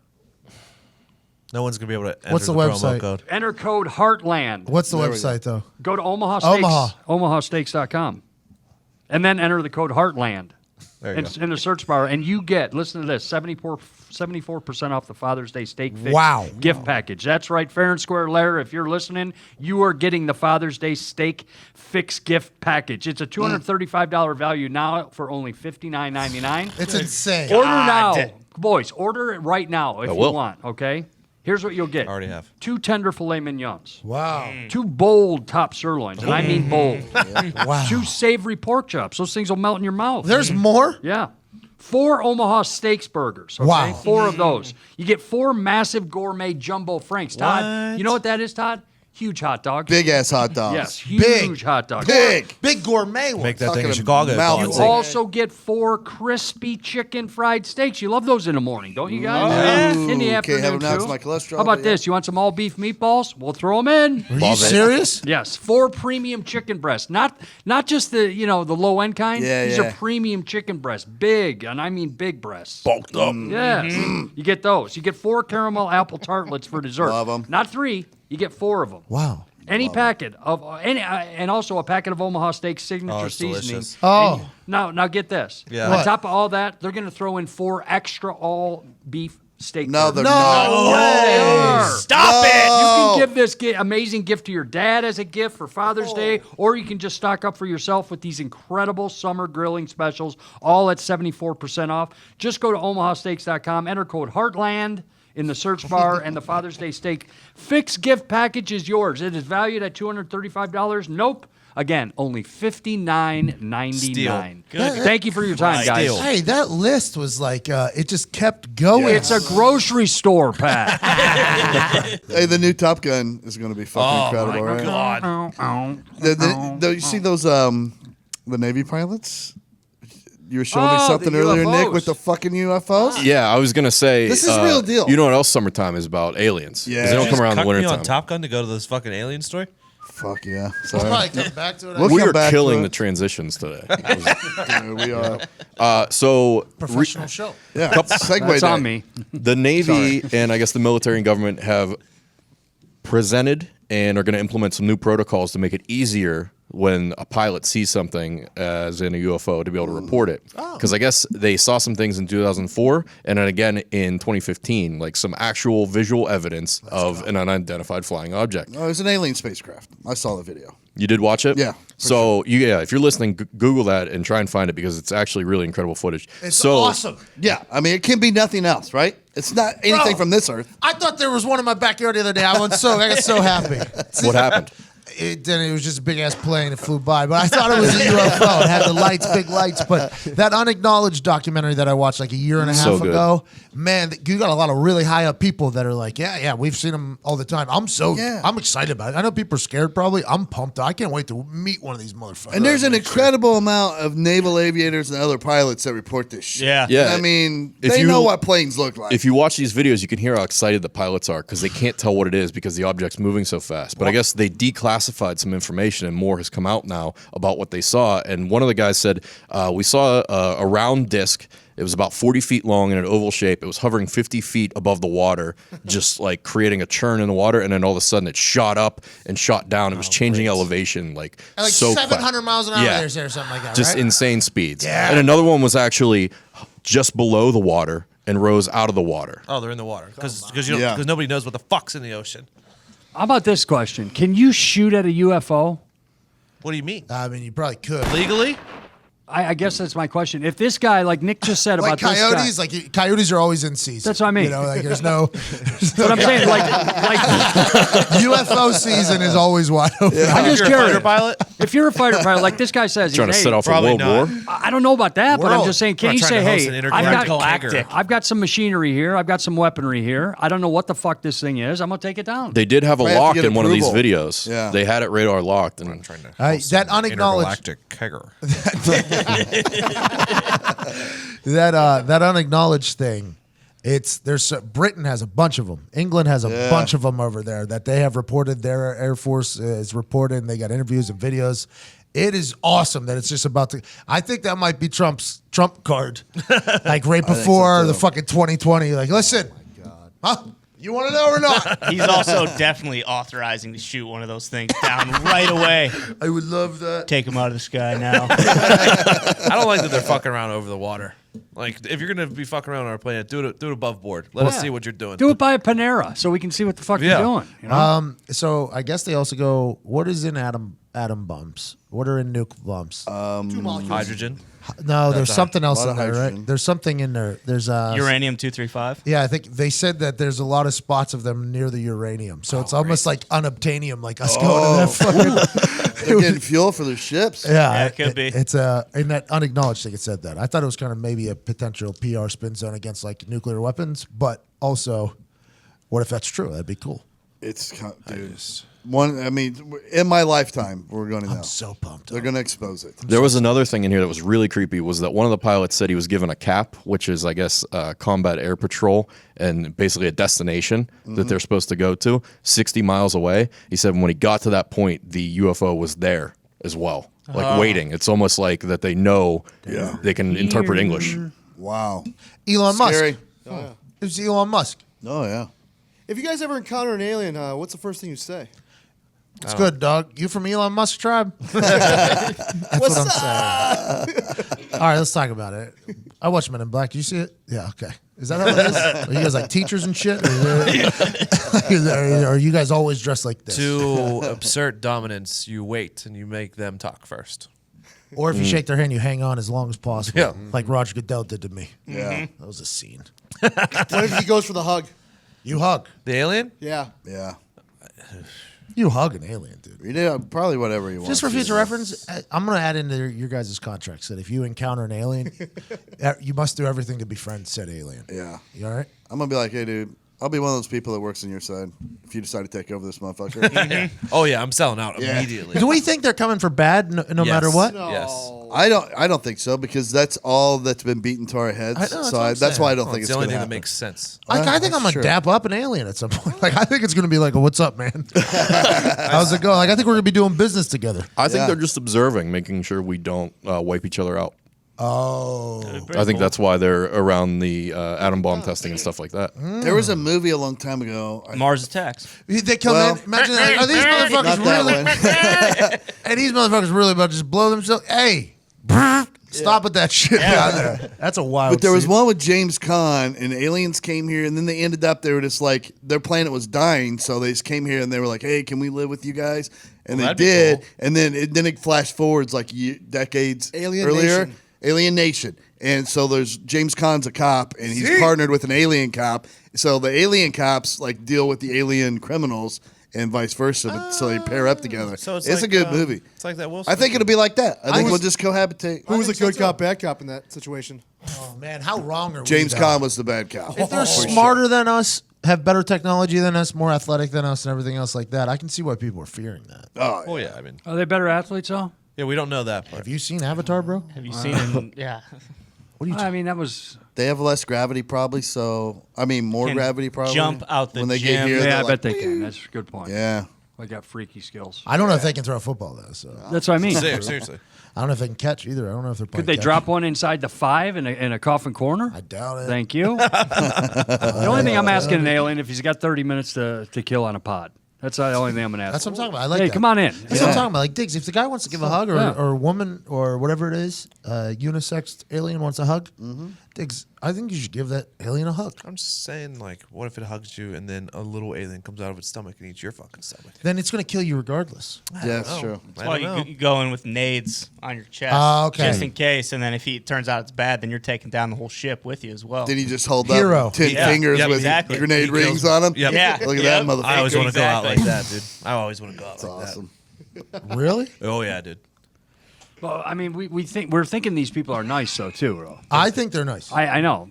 No one's gonna be able to enter What's the promo website? code. Enter code Heartland. what's the There we website though? Go to Omaha Steaks. Omaha. Omahasteaks.com. And then enter the code Heartland There you in the search bar. And you get, listen to this, 74% off the Father's Day Steak Fix Wow. gift package. That's right, fair and square, Larry. If you're listening, you are getting the Father's Day Steak Fix gift package. It's a $235 value now for only $59.99. It's insane. Order now. Boys, order it right now if I you will. want, okay? Here's what you'll get. Already have. 2 tender filet mignons. Wow. 2 bold top sirloins, and I mean bold. Wow. 2 savory pork chops. Those things will melt in your mouth. There's more? Yeah. 4 Omaha Steaks burgers. Okay? Wow. 4 of those. You get 4 massive gourmet jumbo franks. Todd, you know what that is, Todd? Huge hot dogs. Big ass hot dogs. Yes, huge Big. hot dogs. Big. Big gourmet one. Make that thing in Fucking Chicago. mouth. You It's Bob. like- also get 4 crispy chicken fried steaks. You love those in the morning, don't you guys? Ooh, In the can't afternoon, have them now 'cause too. my cholesterol, How about but yeah. this? You want some all beef meatballs? We'll throw them in. Are you serious? Yes, 4 premium chicken breasts. Not just the the low end kind. Yeah, These yeah. are premium chicken breasts, big, and I mean big breasts. Bulked up. Yes, you get those. You get 4 caramel apple tartlets for dessert. Love 'em. Not 3. You get 4 of them. Wow. Any packet of and also a packet of Omaha Steaks signature Oh, it's seasoning. delicious. Oh. Now get this. Yeah. On What? top of all that, they're going to throw in 4 extra all beef steak. No, burgers. they're not. Yes, they are. Stop it! You Oh. can give this amazing gift to your dad as a gift for Father's Day, or you can just stock up for yourself with these incredible summer grilling specials, all at 74% off. Just go to omahasteaks.com, enter code Heartland in the search bar, and the Father's Day Steak Fix gift package is yours. It is valued at $235. Nope. Again, only $59.99. Good. Thank you for your time, guys. Steal. Hey, that list was like it just kept going. It's a grocery store, Pat. Hey, the new Top Gun is going to be fucking incredible, right? God. You see those the Navy pilots? You were showing me Oh, something the earlier, Nick, UFOs. with the fucking UFOs. Yeah, I was gonna say This is real deal. You know what else summertime is about? Aliens. 'Cause Yeah. they don't come around in the Cut winter me on time. Top Gun to go to this fucking alien story. Fuck yeah! We'll Sorry, probably come back to it. We'll We come are back to killing it. the transitions today. Dude, we are. So Professional show. Yeah, segue That's day. on me. the Navy and I guess the military and government have presented and are going to implement some new protocols to make it easier when a pilot sees something as in a UFO to be able to report it. Because I guess they saw some things in 2004 and then again in 2015, like some actual visual evidence of an unidentified flying object. Oh, it was an alien spacecraft. I saw the video. You did watch it? Yeah, for So, if you're listening, Google that and try and find it because it's actually really incredible footage. It's awesome. Yeah, I mean, it can be nothing else, right? It's not anything Bro, from this earth. I thought there was one in my backyard the other day. I got so happy. What happened? Then it was just a big ass plane that flew by, but I thought it was a UFO. It had the lights, big lights. But that unacknowledged documentary that I watched like a year and a half So good. ago, man, you got a lot of really high up people that are like, yeah, we've seen them all the time. I'm excited about it. I know people are scared probably. I'm pumped. I can't wait to meet one of these motherfuckers. And there's an incredible amount of naval aviators and other pilots that report this shit. Yeah. Yeah. I mean, If they you- know what planes look like. If you watch these videos, you can hear how excited the pilots are because they can't tell what it is because the object's moving so fast. But I guess they declassified some information and more has come out now about what they saw. And one of the guys said, we saw a round disc. It was about 40 feet long in an oval shape. It was hovering 50 feet above the water, just like creating a churn in the water. And then all of a sudden it shot up and shot down. It was changing elevation like At like so 700 fast. miles an hour Yeah. or something like that, Just right? insane speeds. Yeah. And another one was actually just below the water and rose out of the water. Oh, they're in the water because Yeah. nobody knows what the fuck's in the ocean. How about this question? Can you shoot at a UFO? What do you mean? I mean, you probably could. Legally? I guess that's my question. If this guy, like Nick just said Like about this guy, coyotes, like coyotes are always in season. That's what I mean. You know, like there's no. but I'm saying like UFO season is always wide open. I'm just You're a fighter curious. pilot? If you're a fighter pilot, like this guy says, Trying to he's, set hey, off a probably world not. war? I don't know about that, but I'm World. just saying, can We're you not say, trying to host hey, an I've got, intergalactic. I've got some machinery here, I've got some weaponry here, I don't know what the fuck this thing is, I'm gonna take it down. They did have a Might have to lock get in one of these approval. videos. Yeah. They had it radar locked. And That unacknowledged Intergalactic kegger. that unacknowledged thing. Britain has a bunch of them. England has a bunch of them over there that they have reported. Their Air Force is reported, and they got interviews and videos. It is awesome that it's just about to. I think that might be Trump's Trump card, like right before the fucking 2020. Like, listen, huh? You want to know or not? He's also definitely authorizing to shoot one of those things down right away. I would love that. Take him out of the sky now. I don't like that they're fucking around over the water. Like, if you're gonna be fucking around on our planet, do it above board. Let us see what you're doing. Do it by a Panera so we can see what the fuck Yeah. you're doing. You know? So I guess they also go. What is in atom bumps? What are in nuke bumps? Hydrogen. No, there's something else lot in of there, hydrogen. right? There's something in there. There's Uranium 235. Yeah, I think they said that there's a lot of spots of them near the uranium. So it's almost like unobtainium, like us going to that fucking. They're getting fuel for their ships. Yeah, it could be. It's in that unacknowledged thing. It said that. I thought it was kind of maybe a potential PR spin zone against like nuclear weapons, but also, what if that's true? That'd be cool. It's dude. I mean, in my lifetime, we're going to know. I'm so pumped. They're going to expose it. There was another thing in here that was really creepy was that one of the pilots said he was given a CAP, which is, I guess, combat air patrol and basically a destination that they're supposed to go to 60 miles away. He said when he got to that point, the UFO was there as well, like waiting. It's almost like that they know they can interpret English. Wow. Elon Scary. Musk. It was Elon Musk. Oh yeah. If you guys ever encounter an alien, what's the first thing you say? It's good, dog. You from Elon Musk tribe? That's what I'm saying. All right, let's talk about it. I watched Men in Black. Do you see it? Yeah, okay. Is that how it is? Are you guys like teachers and shit? Or are you guys always dressed like this? To assert dominance, you wait and you make them talk first. Or if you shake their hand, you hang on as long as possible. Yeah. Like Roger Goodell did to me. Yeah. That was a scene. What if he goes for the hug? You hug. The alien? Yeah. Yeah. You hug an alien, dude. You do probably whatever you want. Just for to. future reference, I'm going to add into your guys' contracts that if you encounter an alien, you must do everything to befriend said alien. Yeah. You all right? I'm gonna be like, hey, dude. I'll be one of those people that works on your side if you decide to take over this motherfucker. Oh yeah, I'm selling out immediately. Do we think they're coming for bad no matter what? Yes. I don't think so because that's all that's been beaten to our heads. I know, That's why I don't Oh, think it's it's the only gonna thing that happen. makes sense. I think I'm going to Sure. dap up an alien at some point. Like, I think it's going to be like, what's up, man? How's it going? Like, I think we're going to be doing business together. I think Yeah. they're just observing, making sure we don't wipe each other out. Oh. I think that's why they're around the atom bomb testing and stuff like that. There was a movie a long time ago. Mars Attacks. They come Well, in. Imagine that. Are these Not motherfuckers that really? one. Hey, these motherfuckers really about to just blow themselves? Hey, stop with that shit down there. That's a wild. But there was scene. one with James Caan, and aliens came here, and then they ended up, they were just like, their planet was dying, so they just came here, and they were like, hey, can we live with you guys? And Well, they that'd be did, cool. and then it flashed forwards like decades Alien earlier. Nation. Alien Nation. And so there's James Caan's a cop, and he's partnered with an alien cop. So the alien cops like deal with the alien criminals, and vice versa. But so they pair up together. So it's a like, good movie. It's like that Will I Smith think it'll be like that. I think was- we'll just cohabitate. Who was a good cop, bad cop in that situation? Oh, man, how wrong are James we? Caan was the bad cop. If they're For smarter than us, have better technology than us, more athletic than us, and everything else like that, I can see why people are fearing that. Oh, Oh yeah, I mean, Are they better athletes, though? yeah, we don't know that part. Have you seen Avatar, bro? Have you seen him? Yeah. I mean, that was. They have less gravity, probably. So I mean, more Can gravity, probably. jump out the when they gym. get here. Yeah, they're I like, bet they can. That's a good point. Yeah, They got freaky skills. I don't know if they can throw a football, though. So That's what I mean. Seriously. I don't know if they can catch either. I don't know if they're Could they drop one inside the 5 in a coffin corner? I doubt it. Thank you. The only thing I'm asking an alien if he's got 30 minutes to kill on a pod. That's the only thing I'm gonna ask. That's what I'm talking about. I like hey, that. come on in. That's what I'm talking about. Like, Diggs, if the guy wants to give a hug or a woman or whatever it is, unisex alien wants a hug, Diggs, I think you should give that alien a hug. I'm just saying, like, what if it hugs you and then a little alien comes out of its stomach and eats your fucking stomach? Then it's going to kill you regardless. yeah, that's true. That's why you go in with nades on your chest, okay. just in case. And then if it turns out it's bad, then you're taking down the whole ship with you as well. Then you just hold Hero. up 10 Yeah. fingers Yep, with exactly. grenade He rings kills- on them. Yep. Yeah. Look at Yep. that motherfucker. I always want to go out like Exactly. that, dude. I always want to go out That's like awesome. Really? that. Oh yeah, dude. Well, I mean, we're thinking these people are nice, though, too. Bro. I think they're nice. I know,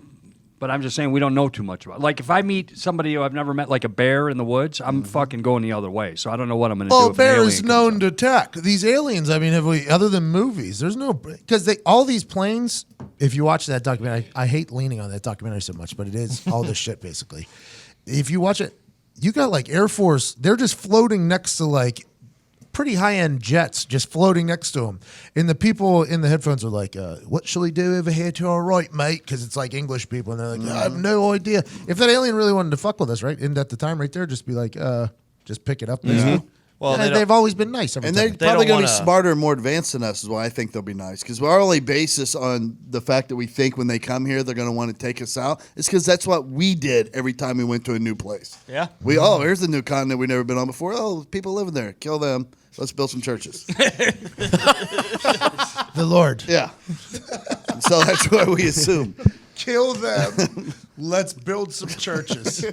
but I'm just saying we don't know too much about. Like, if I meet somebody who I've never met, like a bear in the woods, I'm fucking going the other way. So I don't know what I'm going to do. Well, if an bear alien is comes known up. to attack. These aliens, I mean, have we, other than movies, there's no, because all these planes, if you watch that documentary, I hate leaning on that documentary so much, but it is all this shit, basically. If you watch it, you got like Air Force, they're just floating next to like pretty high-end jets just floating next to them. And the people in the headphones are like, what shall we do over here to our right, mate? Because it's like English people. And they're like, I have no idea. If that alien really wanted to fuck with us, right? And at the time right there, just be like, just pick it up. Basically. Well, Yeah, they they've don't- always been nice. Every And time. they're probably don't going to be wanna- smarter and more advanced than us is why I think they'll be nice. Because our only basis on the fact that we think when they come here they're going to want to take us out is because that's what we did every time we went to a new place. Yeah. Here's the new continent we've never been on before. Oh, people living there. Kill them. Let's build some churches. The Lord. Yeah. So that's what we assume. Kill them. Let's build some churches.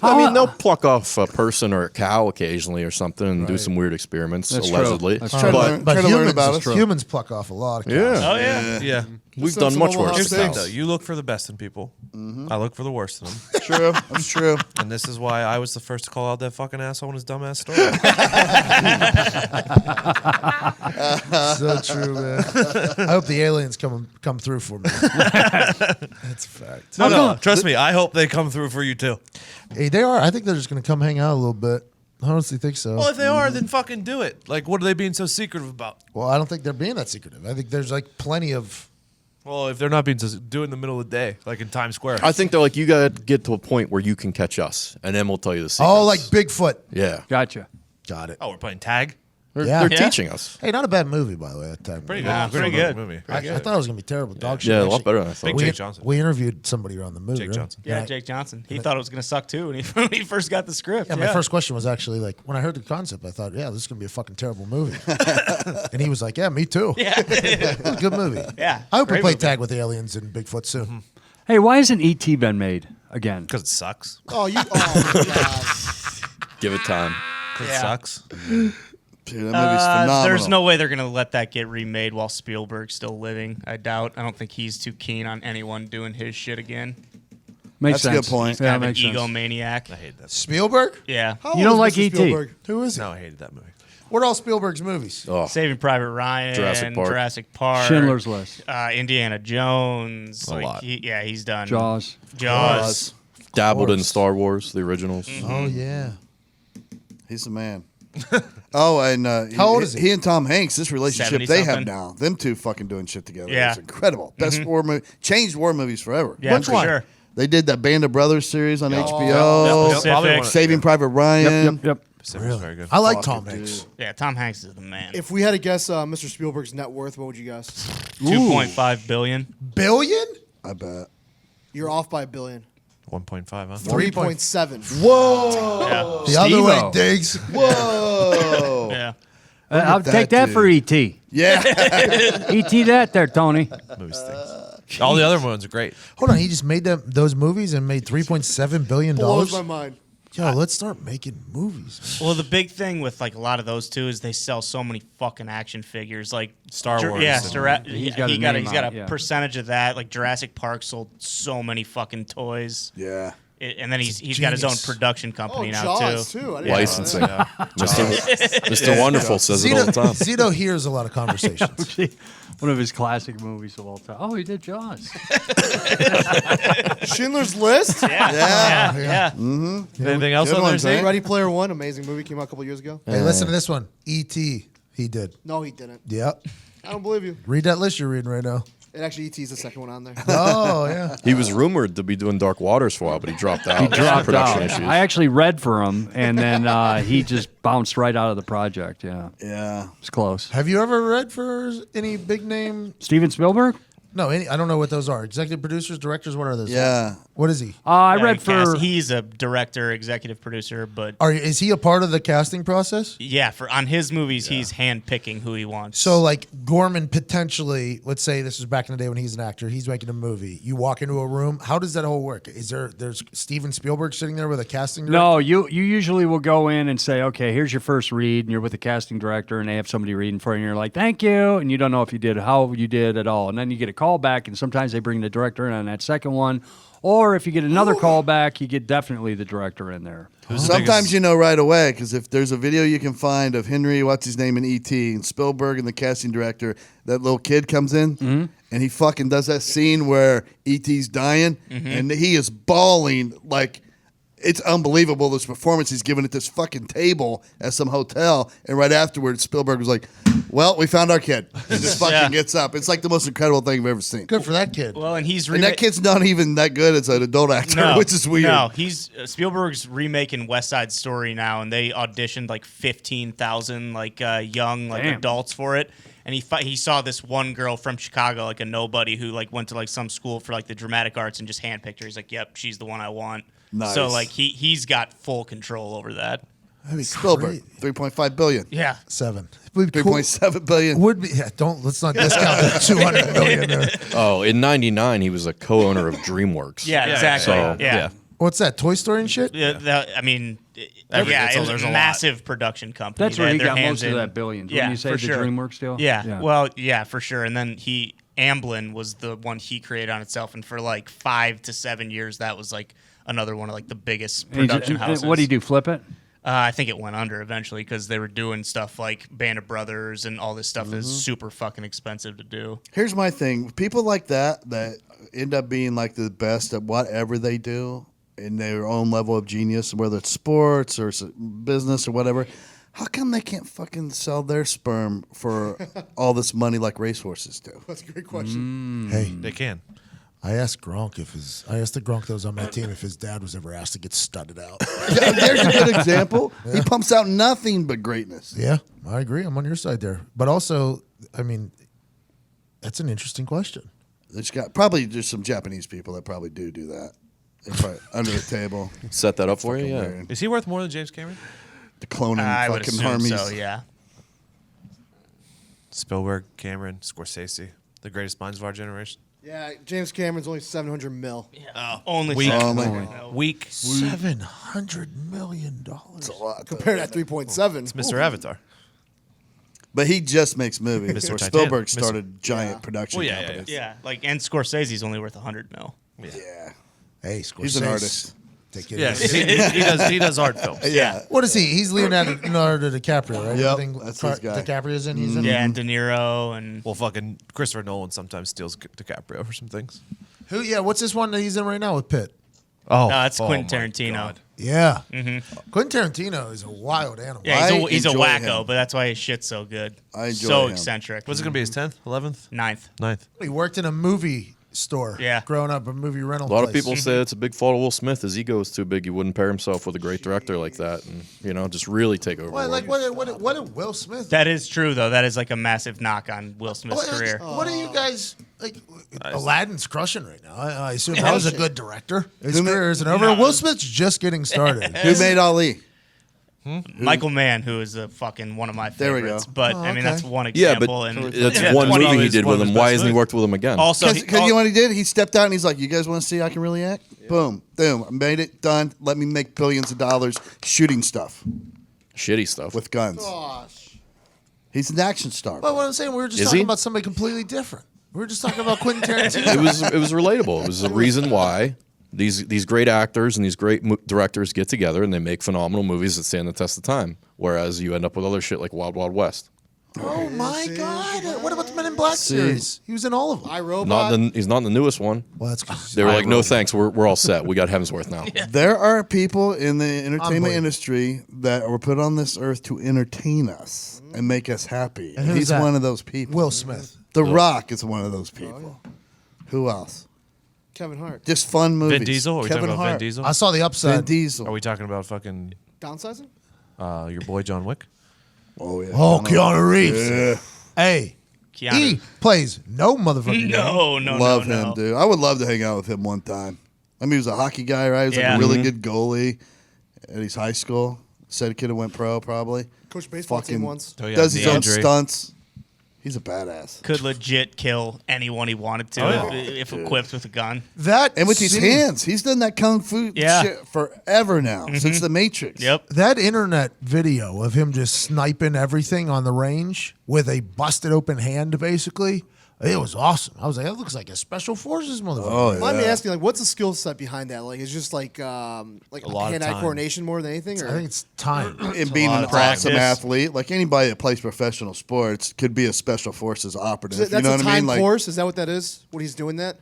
I mean, they'll pluck off a person or a cow occasionally or something and do some weird experiments, That's true. allegedly. That's Try true. to learn, try to learn about us. Humans pluck off a lot of cows. Yeah. Oh yeah. Yeah. We've Send done some much Omaha worse. Here's the thing, Steaks. though. You look for the best in people. I look for the worst in them. True. That's true. And this is why I was the first to call out that fucking asshole in his dumbass story. So true, man. I hope the aliens come through for me. That's a fact. No, trust me. I hope they come through for you too. Hey, they are. I think they're just going to come hang out a little bit. I honestly think so. Well, if they are, then fucking do it. Like, what are they being so secretive about? Well, I don't think they're being that secretive. I think there's like plenty of. Well, if they're not being so, do it in the middle of the day, like in Times Square. I think they're like, you got to get to a point where you can catch us, and then we'll tell you the secrets. Oh, like Bigfoot. Yeah. Gotcha. Got it. Oh, we're playing tag. They're, Yeah. they're Yeah. teaching us. Hey, not a bad movie, by the way, that time. Pretty good. Yeah, pretty good. movie. I thought it was going to be terrible. Dog shit. Yeah, a actually. lot better than I thought. Big We, Jake Johnson. we interviewed somebody around the movie. Jake right? Johnson. Yeah, And I- Jake Johnson. He thought it was gonna suck too when he first got the script. Yeah, my first question was actually like, when I heard the concept, I thought, yeah, this is going to be a fucking terrible movie. And he was like, yeah, me too. Yeah. It was a good movie. Yeah, I hope we great play movie. tag with aliens and Bigfoot soon. Hey, why hasn't E.T. been made again? Because it sucks. Oh, you. Oh, my God. Give it time. It sucks. Dude, that movie's phenomenal. There's no way they're gonna let that get remade while Spielberg's still living. I doubt. I don't think he's too keen on anyone doing his shit again. Makes That's a sense. good point. He's kind of an makes sense. egomaniac. I hate that. Spielberg? Yeah. How You old don't is like Mr. E.T.? Spielberg? Who is he? No, I hated that movie. What are all Spielberg's movies? Oh, Saving Private Ryan, Jurassic Park. Schindler's List. Indiana Jones. A lot. He's done. Jaws. Jaws. dabbled in Star Wars, the originals. Oh yeah. He's the man. Oh, and How old is he? He and Tom Hanks, this relationship they have 70-something. now, them two fucking doing shit together. Yeah. It's incredible. Best war movie, changed war movies forever. Yeah, Which for one? sure. They did that Band of Brothers series on HBO. Yep, probably one- Saving Private Ryan. Yep. Pacific was very good. I like Fuck Tom it, Hanks. dude. Yeah, Tom Hanks is the man. If we had to guess Mr. Spielberg's net worth, what would you guess? 2.5 billion. Billion? I bet. You're off by $1 billion. 1.5, huh? 3.7. Whoa! Yeah. The other way, Steve-O. Diggs. Whoa! Yeah. I'll that take that dude. for E.T. Yeah. E.T. that there, Tony. Movie stinks. All the other ones are great. Hold on, he just made those movies and made $3.7 billion. Blows my mind. Yo, let's start making movies. Well, the big thing with like a lot of those too is they sell so many fucking action figures, like Star Wars Yeah, and- He's got a name on a it, yeah. percentage of that. Like Jurassic Park sold so many fucking toys. Yeah. And then he's got his own Genius. production company now Jaws, too. too. I didn't know Licensing. that. Mr. Wonderful says it all the time. Zito hears a lot of conversations. One of his classic movies of all time. Oh, he did Jaws. Schindler's List? Yeah. Anything else Good on there, ones, Zane? eh? Ready Player One, amazing movie, came out a couple years ago. Hey, listen to this one. E.T. He did. No, he didn't. Yep. I don't believe you. Read that list you're reading right now. It actually ET's the second one on there. Oh, yeah. He was rumored to be doing Dark Waters for a while, but he dropped out. He dropped Production out. issues. I actually read for him, and then he just bounced right out of the project. Yeah, Yeah. it's close. Have you ever read for any big name? Steven Spielberg? No, I don't know what those are. Executive producers, directors, what are those? Yeah. What is he? I Yeah, read for. he's a director, executive producer, but Is he a part of the casting process? yeah, on his movies he's handpicking who he wants. So, like Gorman potentially, let's say this was back in the day when he's an actor, he's making a movie. You walk into a room. How does that whole work? There's Steven Spielberg sitting there with a casting director? No, you usually will go in and say, okay, here's your first read, and you're with the casting director, and they have somebody reading for you, and you're like, thank you, and you don't know if you did how you did at all, and then you get a call back, and sometimes they bring the director in on that second one, or if you get another call back, you get definitely the director in there. Sometimes you know right away because if there's a video you can find of Henry, what's his name in E.T. and Spielberg and the casting director, that little kid comes in and he fucking does that scene where E.T.'s dying and he is bawling like it's unbelievable this performance he's given at this fucking table at some hotel. And right afterwards, Spielberg was like, "Well, we found our kid." He just fucking gets up. It's like the most incredible thing I've ever seen. Good for that kid. well, and he's And that kid's not even that good as an adult actor, which is weird. No, he's Spielberg's remaking West Side Story now, and they auditioned like 15,000 young Damn. adults for it. And he saw this one girl from Chicago, like a nobody who like went to like some school for like the dramatic arts and just handpicked her. He's like, "Yep, she's the one I want." Nice. So like he's got full control over that. That'd be Spielberg, great. 3.5 billion. Yeah. 7. Would be cool. 3.7 billion. Would be. Yeah, let's not discount the 200 million there. Oh, in '99, he was a co-owner of DreamWorks. Yeah, exactly. So, yeah. What's that? Toy Story and shit? I mean, Everything, so it was there's a a lot. massive production company. That's They where had he their got hands most of in- that billions. Yeah, When you say for the sure. DreamWorks deal? Yeah. Well, yeah, for sure. And then Amblin was the one he created on itself, and for like 5 to 7 years, that was like another one of like the biggest production houses. What do you do? Flip it? I think it went under eventually because they were doing stuff like Band of Brothers and all this stuff that's super fucking expensive to do. Here's my thing. People like that end up being like the best at whatever they do in their own level of genius, whether it's sports or business or whatever. How come they can't fucking sell their sperm for all this money like racehorses do? That's a great question. Hey, They can. I asked Gronk I asked the Gronk that was on my team if his dad was ever asked to get studded out. Yeah, there's a good example. He pumps out nothing but greatness. Yeah, I agree. I'm on your side there. But also, I mean, that's an interesting question. There's probably just some Japanese people that probably do that. They're probably under the table. Set that up for you, Fucking yeah. weird. Is he worth more than James Cameron? The cloning I would fucking assume Hermes. so, yeah. Spielberg, Cameron, Scorsese, the greatest minds of our generation. Yeah, James Cameron's only $700 million. Only Weak. seven. Only. Weak. 700 $400 million. It's a lot. Compared to that 3.7. It's Mr. Avatar. But he just makes movies. Mr. Where Titan- Spielberg Mr. started giant production Well, yeah, companies. Yeah, like and Scorsese's only worth $100 million. Yeah. Hey, Scorsese. He's an artist. Take it Yeah, easy. he does art films. Yeah. What is he? He's Leonardo DiCaprio, right? Yep, Everything that's his guy. DiCaprio's in. He's in. Yeah, and De Niro and Well, fucking Christopher Nolan sometimes steals DiCaprio for some things. Who? Yeah. What's this one that he's in right now with Pitt? Oh, no, that's Quentin my Tarantino. God. Yeah. Quentin Tarantino is a wild animal. Yeah, he's a enjoy wacko, him. but that's why his shit's so good. I enjoy so him. eccentric. Was it gonna be his 10th, 11th, 9th? 9th? He worked in a movie store. Yeah. Growing up, a movie rental. A lot of place. people say it's a big fault of Will Smith. His ego is too big. He wouldn't pair himself with a great director like that, and just really take over. Well, the like world. what did Will Smith? That is true, though. That is like a massive knock on Will Smith's career. What are you guys like? Aladdin's crushing right now. I assume that was a good director. His career isn't over. No. Will Smith's just getting started. Who made Ali? Michael Mann, who is a fucking one of my There we go. favorites. But I mean, okay. that's one Yeah, but example. and that's yeah, one 20 movie he movies, did one with of him. his Why best hasn't he movies. worked with him again? Also, Because you know what he did? He stepped out and he's like, "You guys want to see I can really act? Boom, boom, I made it, done. Let me make billions of dollars shooting stuff Shitty stuff. with guns." Gosh. He's an action star. But what I'm saying, we were just Is talking he? about somebody completely different. We were just talking about Quentin Tarantino. it was relatable. It was the reason why these great actors and these great directors get together and they make phenomenal movies that stand the test of time. Whereas you end up with other shit like Wild Wild West. Oh my God! What about the Men in Black series? He was in all of them. iRobot. He's not in the newest one. Well, that's because They were like, no thanks, we're all set. We got Hemsworth now. There are people in the entertainment Unbelievable. industry that were put on this earth to entertain us and make us happy. And who's He's that? one of those people. Will Smith. The Rock is one of those people. Who else? Kevin Hart. Just fun movies. Vin Diesel? Are we Kevin talking about Hart. Vin Diesel? I saw the Vin upside. Diesel. Are we talking about fucking Downsizing? your boy John Wick? Oh yeah. Oh, Keanu Reeves. Yeah. Hey, Keanu. he plays no motherfucking game. No, Love no, him, no. dude. I would love to hang out with him one time. I mean, he was a hockey guy, right? He was like Yeah. a really good goalie at his high school. Said he could have went pro, probably. Coach baseball team once. Oh, yeah, Does his the own injury. stunts. He's a badass. Could legit kill anyone he wanted to if equipped with a gun. That And with his scene- hands, he's done that kung fu Yeah. shit forever now, since The Matrix. Yep. That internet video of him just sniping everything on the range with a busted open hand, basically, it was awesome. I was like, that looks like a special forces motherfucker. Oh, yeah. Mind me asking, like, what's the skill set behind that? Like, it's just like lot of hand-eye time. coordination more than anything? Or? I think it's time. And being lot an of practice. awesome athlete, like anybody that plays professional sports could be a special forces operative. That's you know a what I time mean? Like, course? Is that what that is? What he's doing that?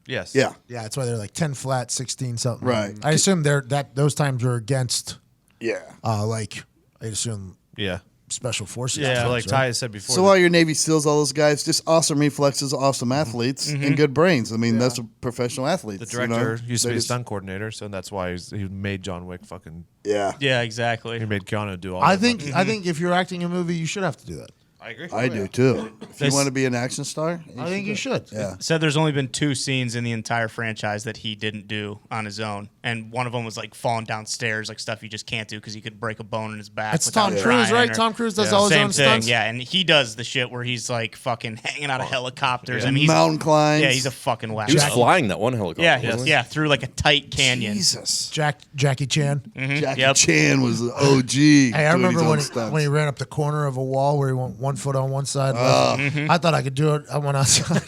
Yes. yeah. Yeah, that's why they're like 10 flat, 16 something. Right. I assume those times are against, Yeah. I assume Yeah. special forces. Yeah. So like right? Ty has said before. So all your Navy SEALs, all those guys, just awesome reflexes, awesome athletes, and good brains. I mean, that's what professional athletes. the director used to They be a just- stunt coordinator, so that's why he made John Wick fucking. Yeah. Yeah, exactly. He made Keanu do all. I that think fucking- I think if you're acting a movie, you should have to do that. I agree. I do too. If you This- want to be an action star, I think you should. Yeah. Said there's only been 2 scenes in the entire franchise that he didn't do on his own, and one of them was like falling downstairs, like stuff you just can't do because he could break a bone in his back. That's without Tom Cruise, trying, right? or- Tom Cruise does all his Same own thing, stunts. yeah, and he does the shit where he's like fucking hanging out of helicopters. I mean, he's, mountain climbs. yeah, he's a fucking whack. He was flying that one helicopter. yeah, wasn't he? yeah, through like a tight canyon. Jesus. Jackie Chan. Jackie Yep. Chan was the OG. Hey, I doing remember his own when stunts. he ran up the corner of a wall where he went 1 foot on one side. I thought I could do it. I went outside.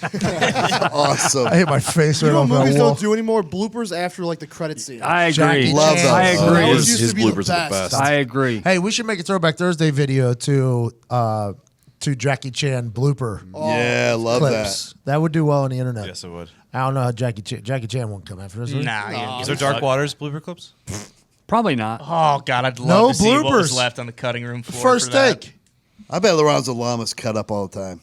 Awesome. I hit my face You right know off what movies that wall. don't do anymore? Bloopers after like the credit scene. I agree. Jackie Love Chan. those. I That agree. was His used to be the bloopers are the best. best. I agree. Hey, we should make a Throwback Thursday video to Jackie Chan blooper Yeah, love clips. That would do well on the internet. Yes, it would. I don't know how Jackie Chan won't come after us. would he? Nah, Is there Dark Waters blooper clips? Probably not. Oh god, I'd love No to see what was bloopers. left on the cutting room floor. First for that. take. I bet Lorenzo Lamas cut up all the time.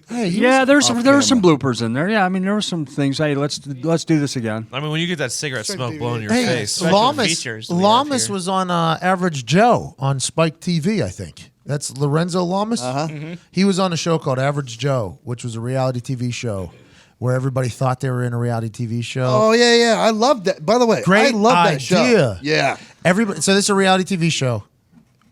Hey, he Yeah, was- there were some bloopers in there. Yeah, I mean there were some things. Hey, let's do this again. I mean, when you get that cigarette smoke blowing in your Hey, face. Special Lamas, features we have Lamas here. was on Average Joe on Spike TV, I think. That's Lorenzo Lamas. He was on a show called Average Joe, which was a reality TV show where everybody thought they were in a reality TV show. Oh yeah. I love that. By the way, Great I love that show. idea. Yeah. Everybody. So this is a reality TV show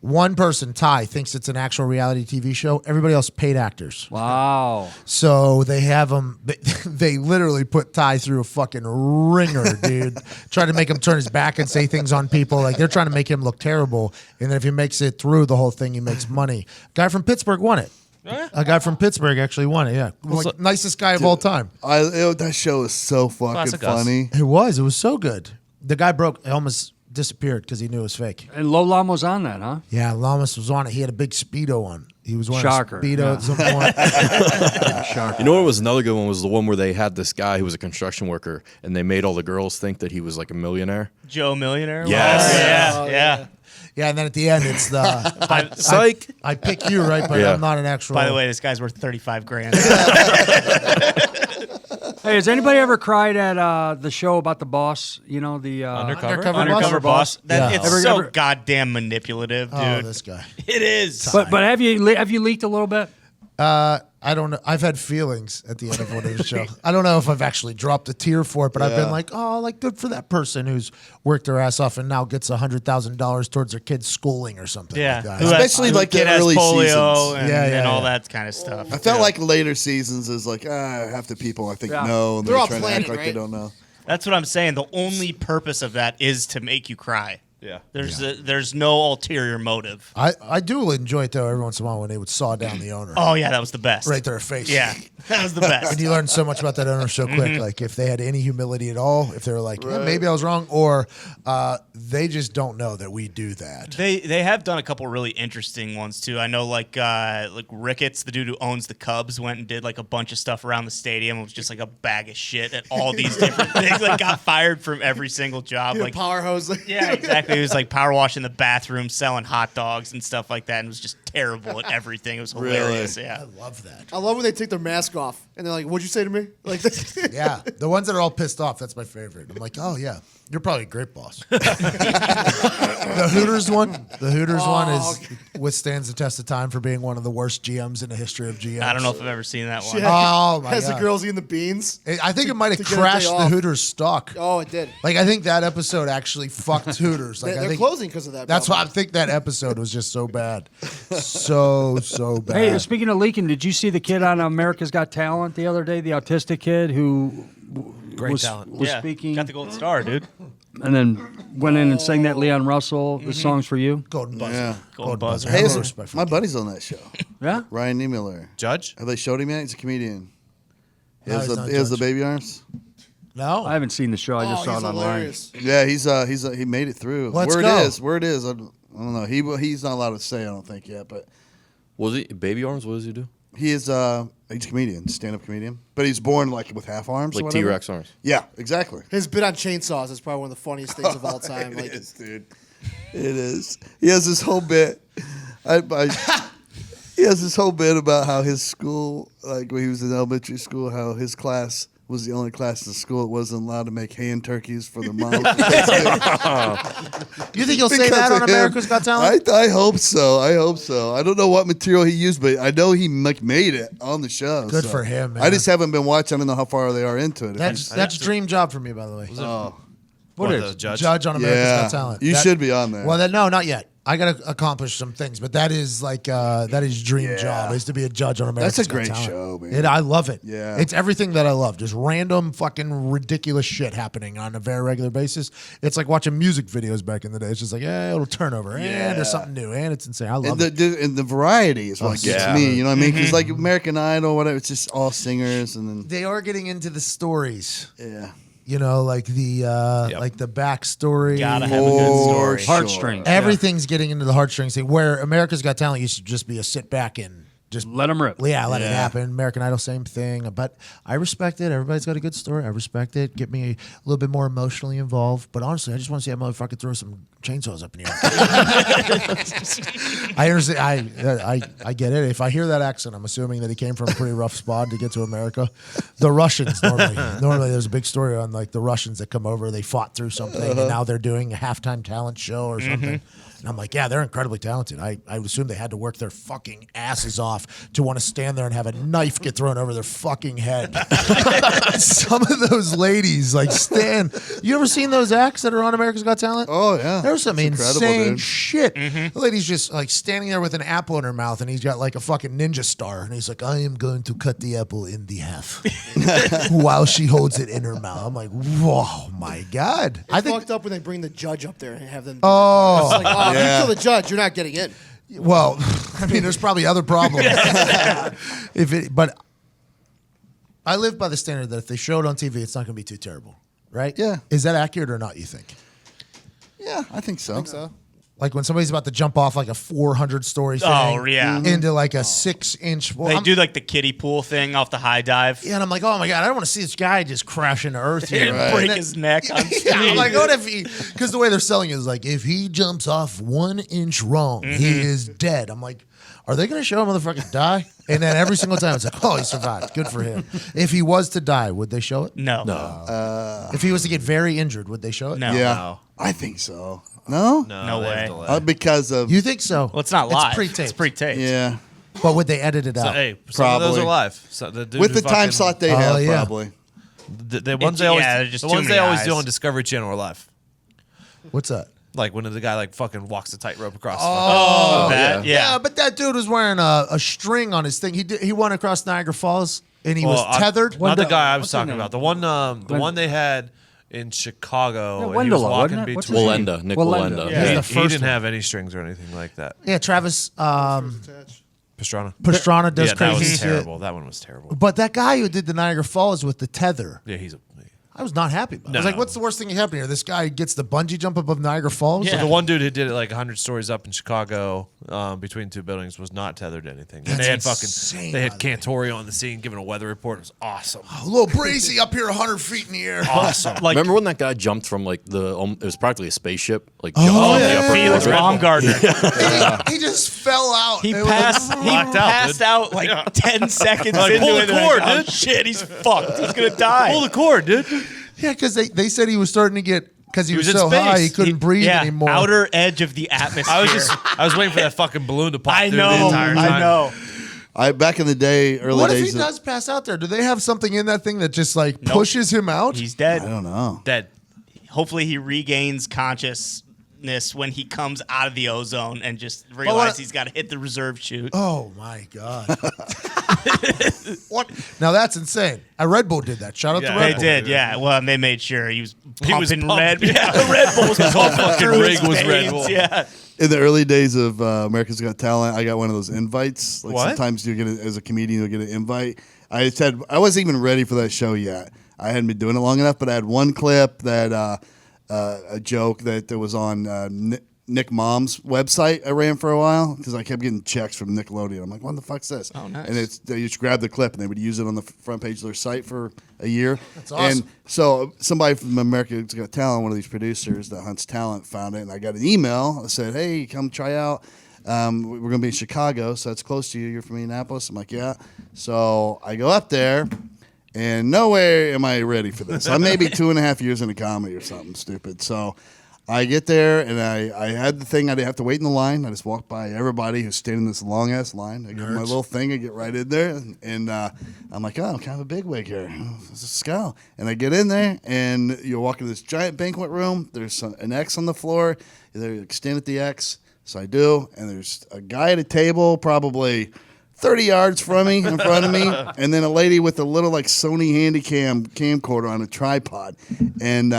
One person, Ty, thinks it's an actual reality TV show. Everybody else paid actors. Wow. So they have him. They literally put Ty through a fucking ringer, dude. Trying to make him turn his back and say things on people. Like they're trying to make him look terrible. And then if he makes it through the whole thing, he makes money. Guy from Pittsburgh won it. A guy from Pittsburgh actually won it. Yeah, like, nicest guy of all time. That show is so fucking funny. It was so good. The guy almost disappeared because he knew it was fake. And Lolam was on that, huh? Yeah, Lamas was on it. He had a big Speedo on. He was wearing Shocker. a Speedo at some point. Shocker. You know what was another good one was the one where they had this guy who was a construction worker and they made all the girls think that he was like a millionaire. Joe Millionaire? Yes. Yeah. Yeah, and then at the end, it's the Psych. I pick you, right? But I'm not an actual. By the way, this guy's worth $35,000. Hey, has anybody ever cried at the show about the boss? You know, the Undercover boss. It's so goddamn manipulative, dude. Oh, this guy. It is. But have you leaked a little bit? I don't know. I've had feelings at the end of one of the show. I don't know if I've actually dropped a tear for it, but I've been like, oh, like good for that person who's worked their ass off and now gets $100,000 towards their kid's schooling or something. Yeah, like that. Especially like the early polio seasons. and all that kind of stuff. I felt like later seasons is like half the people I think know, and They're all trying to planning, act like right? they don't know. That's what I'm saying. The only purpose of that is to make you cry. Yeah. There's no ulterior motive. I do enjoy it though every once in a while when they would saw down the owner. Oh yeah, that was the best. Right to her face. Yeah, that was the best. And you learn so much about that owner so quick. Like if they had any humility at all, if they were like, yeah, maybe I was wrong, or they just don't know that we do that. They have done a couple really interesting ones too. I know like Ricketts, the dude who owns the Cubs, went and did like a bunch of stuff around the stadium. It was just like a bag of shit at all these different things. Like got fired from every single job. Like power hose. yeah, exactly. He was like power washing the bathroom, selling hot dogs and stuff like that, and was just terrible at everything. It was hilarious. Really? Yeah, I love that. I love when they take their mask off and they're like, "What'd you say to me?" Like, Yeah, the ones that are all pissed off. That's my favorite. I'm like, oh yeah, you're probably a great boss. The Hooters one. The Hooters one withstands the test of time for being one of the worst GMs in the history of GMs. I don't know if I've ever seen that one. Oh my has god! the girls eating the beans? I think it might have to get a day crashed the off. Hooters stock. Oh, it did. Like I think that episode actually fucked Hooters. Like They're I think closing because of that. that's why I probably. think that episode was just so bad, so bad. Hey, speaking of leaking, did you see the kid on America's Got Talent the other day? The autistic kid who was speaking, got the gold star, dude. and then went in and sang that Leon Russell. The song's for you. Golden Buzzer. Yeah. Gold buzzer. Hey, No respect for my buddy's on that show. Yeah. Ryan Niemiller. Judge? Have they showed him yet? He's a comedian. He No, has, he's the, not he has the Judge. baby arms. No, I haven't seen the show. I just saw he's it online. hilarious. Yeah, he made it through. Let's where go. it is. I don't know. He's not allowed to say. I don't think yet, but Was he baby arms? What does he do? he is. He's a comedian, stand-up comedian. But he's born like with half arms, or Like whatever. T-Rex arms. Yeah, exactly. His bit on chainsaws is probably one of the funniest things of all time. It Like, is, dude. It is. He has this whole bit. He has this whole bit about how his school, like when he was in elementary school, how his class was the only class in school that wasn't allowed to make hand turkeys for their moms. you think you'll say that on America's Got Talent? I hope so. I don't know what material he used, but I know he made it on the show. Good so. for him, man. I just haven't been watching. I don't know how far they are into it. That's dream job for me, by the way. What is? the judge? Judge on America's Yeah. Got Talent. You should be on there. Well, no, not yet. I got to accomplish some things, but that is like that is dream job is to be a judge on America's That's a Got great Talent. show, man. I love it. Yeah. It's everything that I love. Just random fucking ridiculous shit happening on a very regular basis. It's like watching music videos back in the day. It's just like, it'll turn over, and there's something new, and it's insane. I love it. And the variety is what gets me. You know what I mean? Because like American Idol, whatever, it's just all singers, and then They are getting into the stories. yeah. You know, like the like the backstory. Gotta have a good story. Heartstrings. Everything's getting into the heartstrings thing. Where America's Got Talent used to just be a sit back and just Let them rip. let it happen. American Idol, same thing. But I respect it. Everybody's got a good story. I respect it. Get me a little bit more emotionally involved. But honestly, I just want to see that motherfucker throw some chainsaws up in the air. I understand. I get it. If I hear that accent, I'm assuming that he came from a pretty rough spot to get to America. The Russians normally there's a big story on like the Russians that come over. They fought through something and now they're doing a halftime talent show or something. And I'm like, yeah, they're incredibly talented. I would assume they had to work their fucking asses off off to want to stand there and have a knife get thrown over their fucking head. Some of those ladies like stand. You ever seen those acts that are on America's Got Talent? Oh yeah, there's some it's insane dude. shit. The lady's just like standing there with an apple in her mouth, and he's got like a fucking ninja star, and he's like, "I am going to cut the apple in the half," while she holds it in her mouth. I'm like, "Whoa, my god!" It's fucked up when they bring the judge up there and have them. Oh. It's like, oh, Yeah. you kill the judge, you're not getting in. Well, I mean, there's probably other problems. But I live by the standard that if they show it on TV, it's not going to be too terrible, right? Yeah. Is that accurate or not? You think? Yeah, I think so. Like when somebody's about to jump off like a 400-story thing Oh, yeah. into like a 6-inch. Well, They I'm- do like the kiddie pool thing off the high dive. Yeah, and I'm like, oh my god, I don't want to see this guy just crash into earth here, And break his neck on Yeah, screen. I'm like, what if he? Because the way they're selling it is like, if he jumps off 1 inch wrong, he is dead. I'm like, are they going to show a motherfucker die? And then every single time it's like, oh, he survived. Good for him. If he was to die, would they show it? No. If he was to get very injured, would they show it? No. Yeah, No. I think so. No, No they have way. delay. because of You think so? Well, it's not live. It's pre-taped. It's pre-taped. yeah, But would they edit it So, out? hey, some of those Probably. are live. So the dude with who the time fucking- slot they Oh, have, yeah. probably. the ones they always, there's just the too ones many they always do eyes. on Discovery Channel are live. What's that? Like when the guy like fucking walks the tightrope across. Oh, that, yeah. But that dude was wearing a string on his thing. He went across Niagara Falls and he Well, was tethered. Not the guy I was what's his talking name? about. The one they had in Chicago. Yeah, and he was Wendell, walking wasn't it? What's his between. name? Walenda, Nick Walenda. Walenda. Yeah. He, the he first didn't one. have any strings or anything like that. Yeah, Travis Pastrana. Pastrana does Yeah, that crazy was shit. terrible. That one was terrible. But that guy who did the Niagara Falls with the tether, Yeah, he's a. I was not happy about it. I was No. like, what's the worst thing that happened here? This guy gets the bungee jump above Niagara Falls? Yeah. The one dude who did it like 100 stories up in Chicago, between two buildings, was not tethered to anything. And That's they had insane, they had by the way. Cantori on the scene giving a weather report. It was awesome. A little breezy up here 100 feet in the air. Awesome. Like Remember when that guy jumped from like it was practically a spaceship, like jumped off yeah. the upper Felix quadrant? Baumgartner. He just fell out. He It was- passed out like 10 seconds Like, into pull it. the and cord, like, oh, dude. shit, he's fucked. He's going to die. Pull the cord, dude. Yeah, because they said he was starting to get, because he was in so space. high he couldn't breathe yeah, anymore. outer edge of the atmosphere. I was waiting for that fucking balloon to pop I through know. the entire time. I know. Back in the day, early What if he days. does pass out there? Do they have something in that thing that just like pushes him out? He's dead. I don't know. Dead. Hopefully he regains consciousness when he comes out of the ozone and just what- realizes he's got to hit the reserve chute. Oh my god! What? Now that's insane. Red Bull did that. Shout out Yeah, to Red They Bull. did, yeah. Well, and they made sure he was He was pumping pumped, Red. yeah. Yeah, Red Bull was pumping fucking through rig his was Red veins, Bull. Yeah. In the early days of America's Got Talent, I got one of those invites. Like What? sometimes you get as a comedian, you'll get an invite. I said I wasn't even ready for that show yet. I hadn't been doing it long enough, but I had one clip that a joke that was on Nick Mom's website I ran for a while because I kept getting checks from Nickelodeon. I'm like, what the fuck's this? Oh, nice. And they just grab the clip and they would use it on the front page of their site for a year. That's awesome. And so somebody from America's Got Talent, one of these producers that hunts talent, found it, and I got an email that said, "Hey, come try out. We're going to be in Chicago, so that's close to you. You're from Indianapolis." I'm like, "Yeah." So I go up there, and no way am I ready for this. I'm maybe 2.5 years into comedy or something stupid. So I get there, and I had the thing. I didn't have to wait in the line. I just walked by everybody who's standing in this long-ass line. I get my little thing. I get right in there, and I'm like, oh, I'm kind of a bigwig here. Let's go. And I get in there, and you walk into this giant banquet room. There's an X on the floor. They extend at the X. So I do, and there's a guy at a table probably 30 yards from me, in front of me, and then a lady with a little like Sony Handycam camcorder on a tripod. And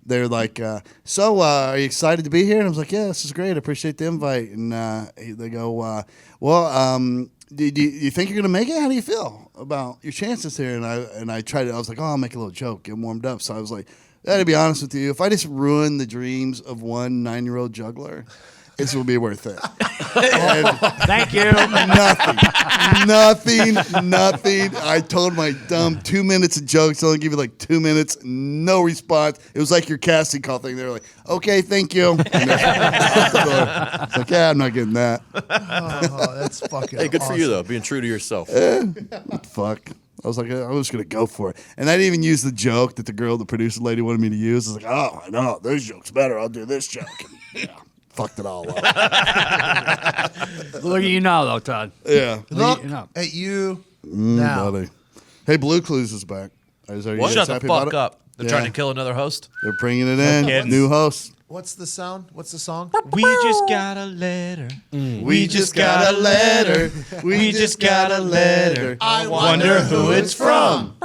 they're like, so are you excited to be here? And I was like, yeah, this is great. I appreciate the invite. And they go, do you think you're going to make it? How do you feel about your chances here? And I tried it. I was like, oh, I'll make a little joke, get warmed up. So I was like, to be honest with you, if I just ruin the dreams of one 9-year-old juggler, this will be worth it. Thank you. Nothing. I told my dumb 2 minutes of jokes. I'll give you like 2 minutes. No response. It was like your casting call thing. They were like, okay, thank you. And it's like, yeah, I'm not getting that. Oh, that's fucking. Hey, good for you awesome. though, being true to yourself. What the fuck? I was like, I was going to go for it. And I didn't even use the joke that the producer lady wanted me to use. I was like, oh, I know. This joke's better. I'll do this joke. Yeah. fucked it all up. Look at you now, though, Todd. Yeah. Look You know. at you now. Buddy. Hey, Blue Clues is back. Are you guys Shut the happy about fuck it? up. They're trying to kill another host. They're bringing it in. kidding. New host. What's the sound? What's the song? We just got a letter. We just got a letter. We just got a letter. I Wonder who it's from.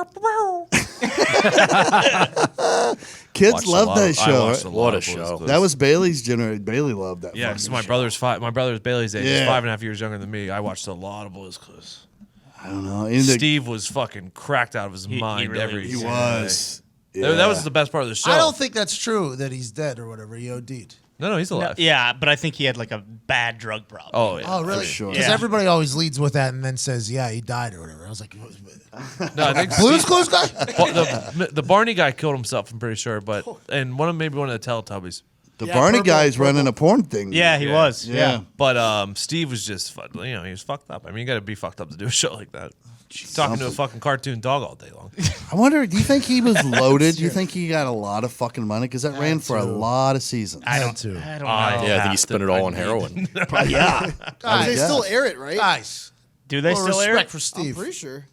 Kids Watched love a lot that of- I show. watched right? a lot What a of Blue's show. Clues. That was Bailey's generation. Bailey loved that. Yeah, fucking because my show. brother's five. My brother's Bailey's age. Yeah. He's 5.5 years younger than me. I watched a lot of Blue's Clues. I don't know. And Steve was fucking cracked out of his mind really every. was. he single was. day. That was the best part of the show. I don't think that's true that he's dead or whatever. He OD'd. No, he's alive. Yeah, but I think he had like a bad drug problem. Oh yeah. Oh, really? sure. Because Yeah. everybody always leads with that and then says, yeah, he died or whatever. I was like, No, I think Blue's Steve- Clues guy? the Barney guy killed himself. I'm pretty sure, but and maybe one of the Teletubbies. The Yeah, Barney purple, guy's purple. running a porn thing. Yeah, he was. Yeah. But Steve was just, he was fucked up. I mean, you got to be fucked up to do a show like that. Talking to a fucking cartoon dog all day long. I wonder, do you think he was loaded? Do you think he got a lot of fucking money? Because that ran for a lot of seasons. I don't know. Yeah, I think he spent it all on heroin. Yeah. They still air it, right? Guys. Do they Little still air respect it? for I'm Steve. pretty sure.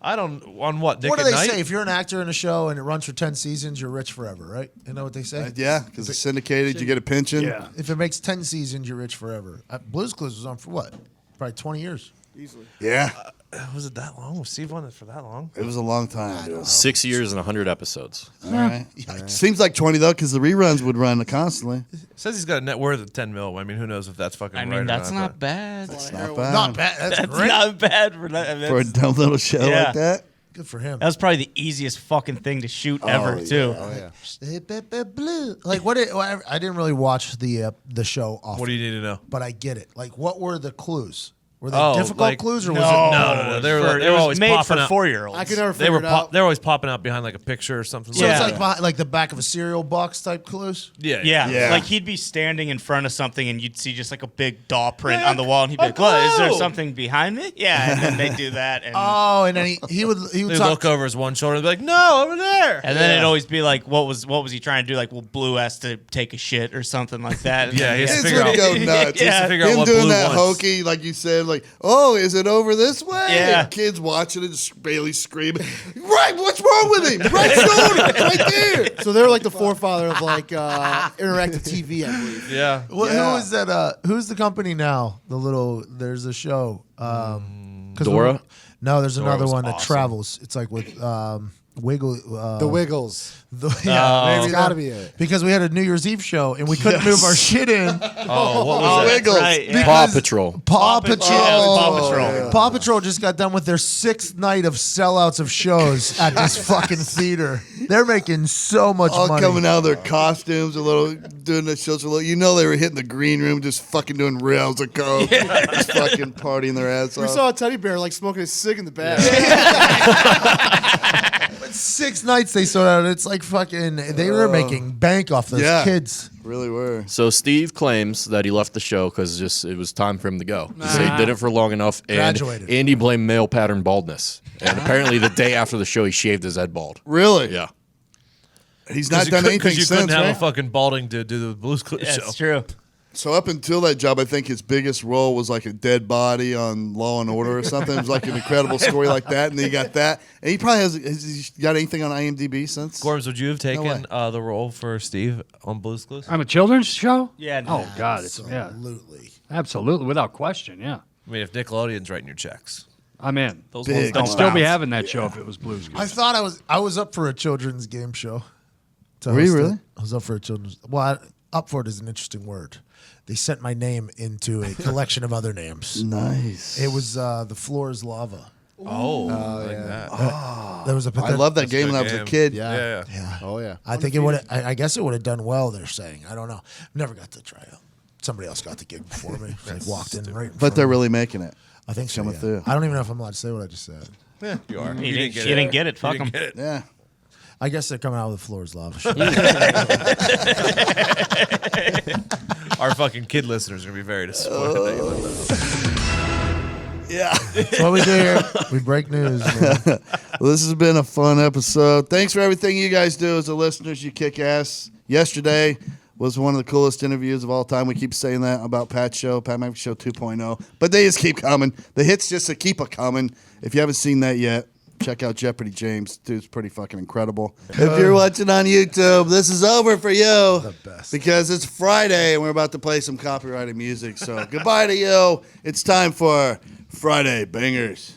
I don't, on what, Nick What do at they Night? say? If you're an actor in a show and it runs for 10 seasons, you're rich forever, right? You know what they say? Yeah, because it's syndicated. You get a pension. Yeah. If it makes 10 seasons, you're rich forever. Blue's Clues was on for what? Probably 20 years. Easily. Yeah. Was it that long? Was Steve on it for that long? It was a long time. Dude. 6 years and 100 episodes. All right. Seems like 20, though, because the reruns would run constantly. Says he's got a net worth of 10 mil. I mean, who knows if that's fucking I right mean, or that's not. not bad. Not bad. Not bad. That's That's great. not bad for that. I mean, For a dumb little show Yeah. like that. Good for him. that was probably the easiest fucking thing to shoot ever, too. Blue. Like what? I didn't really watch the show often. What do you need to know? But I get it. Like, what were the clues? Were they Oh, difficult like- clues or No, was it? No. They were it was always made popping for up. 4-year-olds. I could never They figure were it out. they're always popping out behind like a picture or something. So like it's that. like behind, like the back of a cereal box type clues. Yeah. Yeah. Like he'd be standing in front of something and you'd see just like a big paw print on the wall and he'd be like, "What? Is there clue." something behind me?" Yeah, and then they'd do that and Oh, and then he would They talk. look over his one shoulder and be like, "No, over there." and then it'd always be like, what was he trying to do? Like, well, Blue has to take a shit or something like that. And Yeah, then- he has to This figure would out. go nuts. He has to figure out Him what doing Blue that wants. hokey, like you said, like, oh, is it over this way? Yeah. And kids watching it, just Bailey screaming, right, what's wrong with him? Right shoulder, right there. So they're like the forefather of like interactive TV, I believe. Yeah. Who is that? Who's the company now? There's a show. 'Cause Dora? No, there's another was one that awesome. travels. It's like with Wiggle. The Wiggles. Yeah, It's got to be it. because we had a New Year's Eve show and we couldn't move our shit in. Oh, what was that? Wiggles. Right, yeah. Paw Patrol. Paw Patrol. Yeah, it was Paw Patrol. yeah. Paw Patrol just got done with their 6th night of sellouts of shows at this fucking theater. They're making so much All money. coming out of their costumes, doing the shows. You know they were hitting the green room, just fucking doing rails of coke, just fucking partying their ass We off. saw a teddy bear like smoking a cig in the back. 6 nights they sold out. It's like fucking. They were making bank off those Yeah. kids. Really were. So Steve claims that he left the show because it was time for him to go. He said he did it for long enough, and Graduated. Andy blamed male pattern baldness. And apparently, the day after the show, he shaved his head bald. Really? Yeah. He's not done anything Because you couldn't since, have a right? fucking balding dude do the Blue's Clues show. That's true. So up until that job, I think his biggest role was like a dead body on Law and Order or something. It was like an incredible story like that, and then he got that. And he probably has he got anything on IMDb since? Gorms, would you have way. taken the role for Steve on Blue's Clues? I'm a children's show? Yeah, no. Oh, God. It's, yeah. Absolutely. Absolutely. Without question. Yeah. I mean, if Nickelodeon's writing your checks. I'm in. Those Big ones one. don't I'd still be bounce. having that show if it was Blue's Clues. I thought I was up for a children's game show. to Were you host it. really? I was up for a children's. Well, up for it is an interesting word. They sent my name into a collection of other names. Nice. It was The Floor is Lava. Oh, like that. There was a. I love that game when I was a game. kid. Yeah. Yeah. Oh, yeah. I think it would. I guess it would have done well. They're saying. I don't know. Never got to try it. Somebody else got the gig before me. Like walked in right. In But front they're of me. really making it. I think so. coming Yeah. through. I don't even know if I'm allowed to say what I just said. Yeah, you are. You didn't get it. Fuck You 'em. didn't get it. Yeah. I guess they're coming out with The Floor is Lava. Our fucking kid listeners are going to be very disappointed that you let that. Yeah. That's what we do here. We break news. Man. Well, this has been a fun episode. Thanks for everything you guys do as the listeners. You kick ass. Yesterday was one of the coolest interviews of all time. We keep saying that about Pat McAfee Show 2.0. But they just keep coming. The hits just keep coming. If you haven't seen that yet, check out Jeopardy James. Dude's pretty fucking incredible. If you're watching on YouTube, this is over for you. The best. Because it's Friday and we're about to play some copyrighted music. So goodbye to you. It's time for Friday Bangers.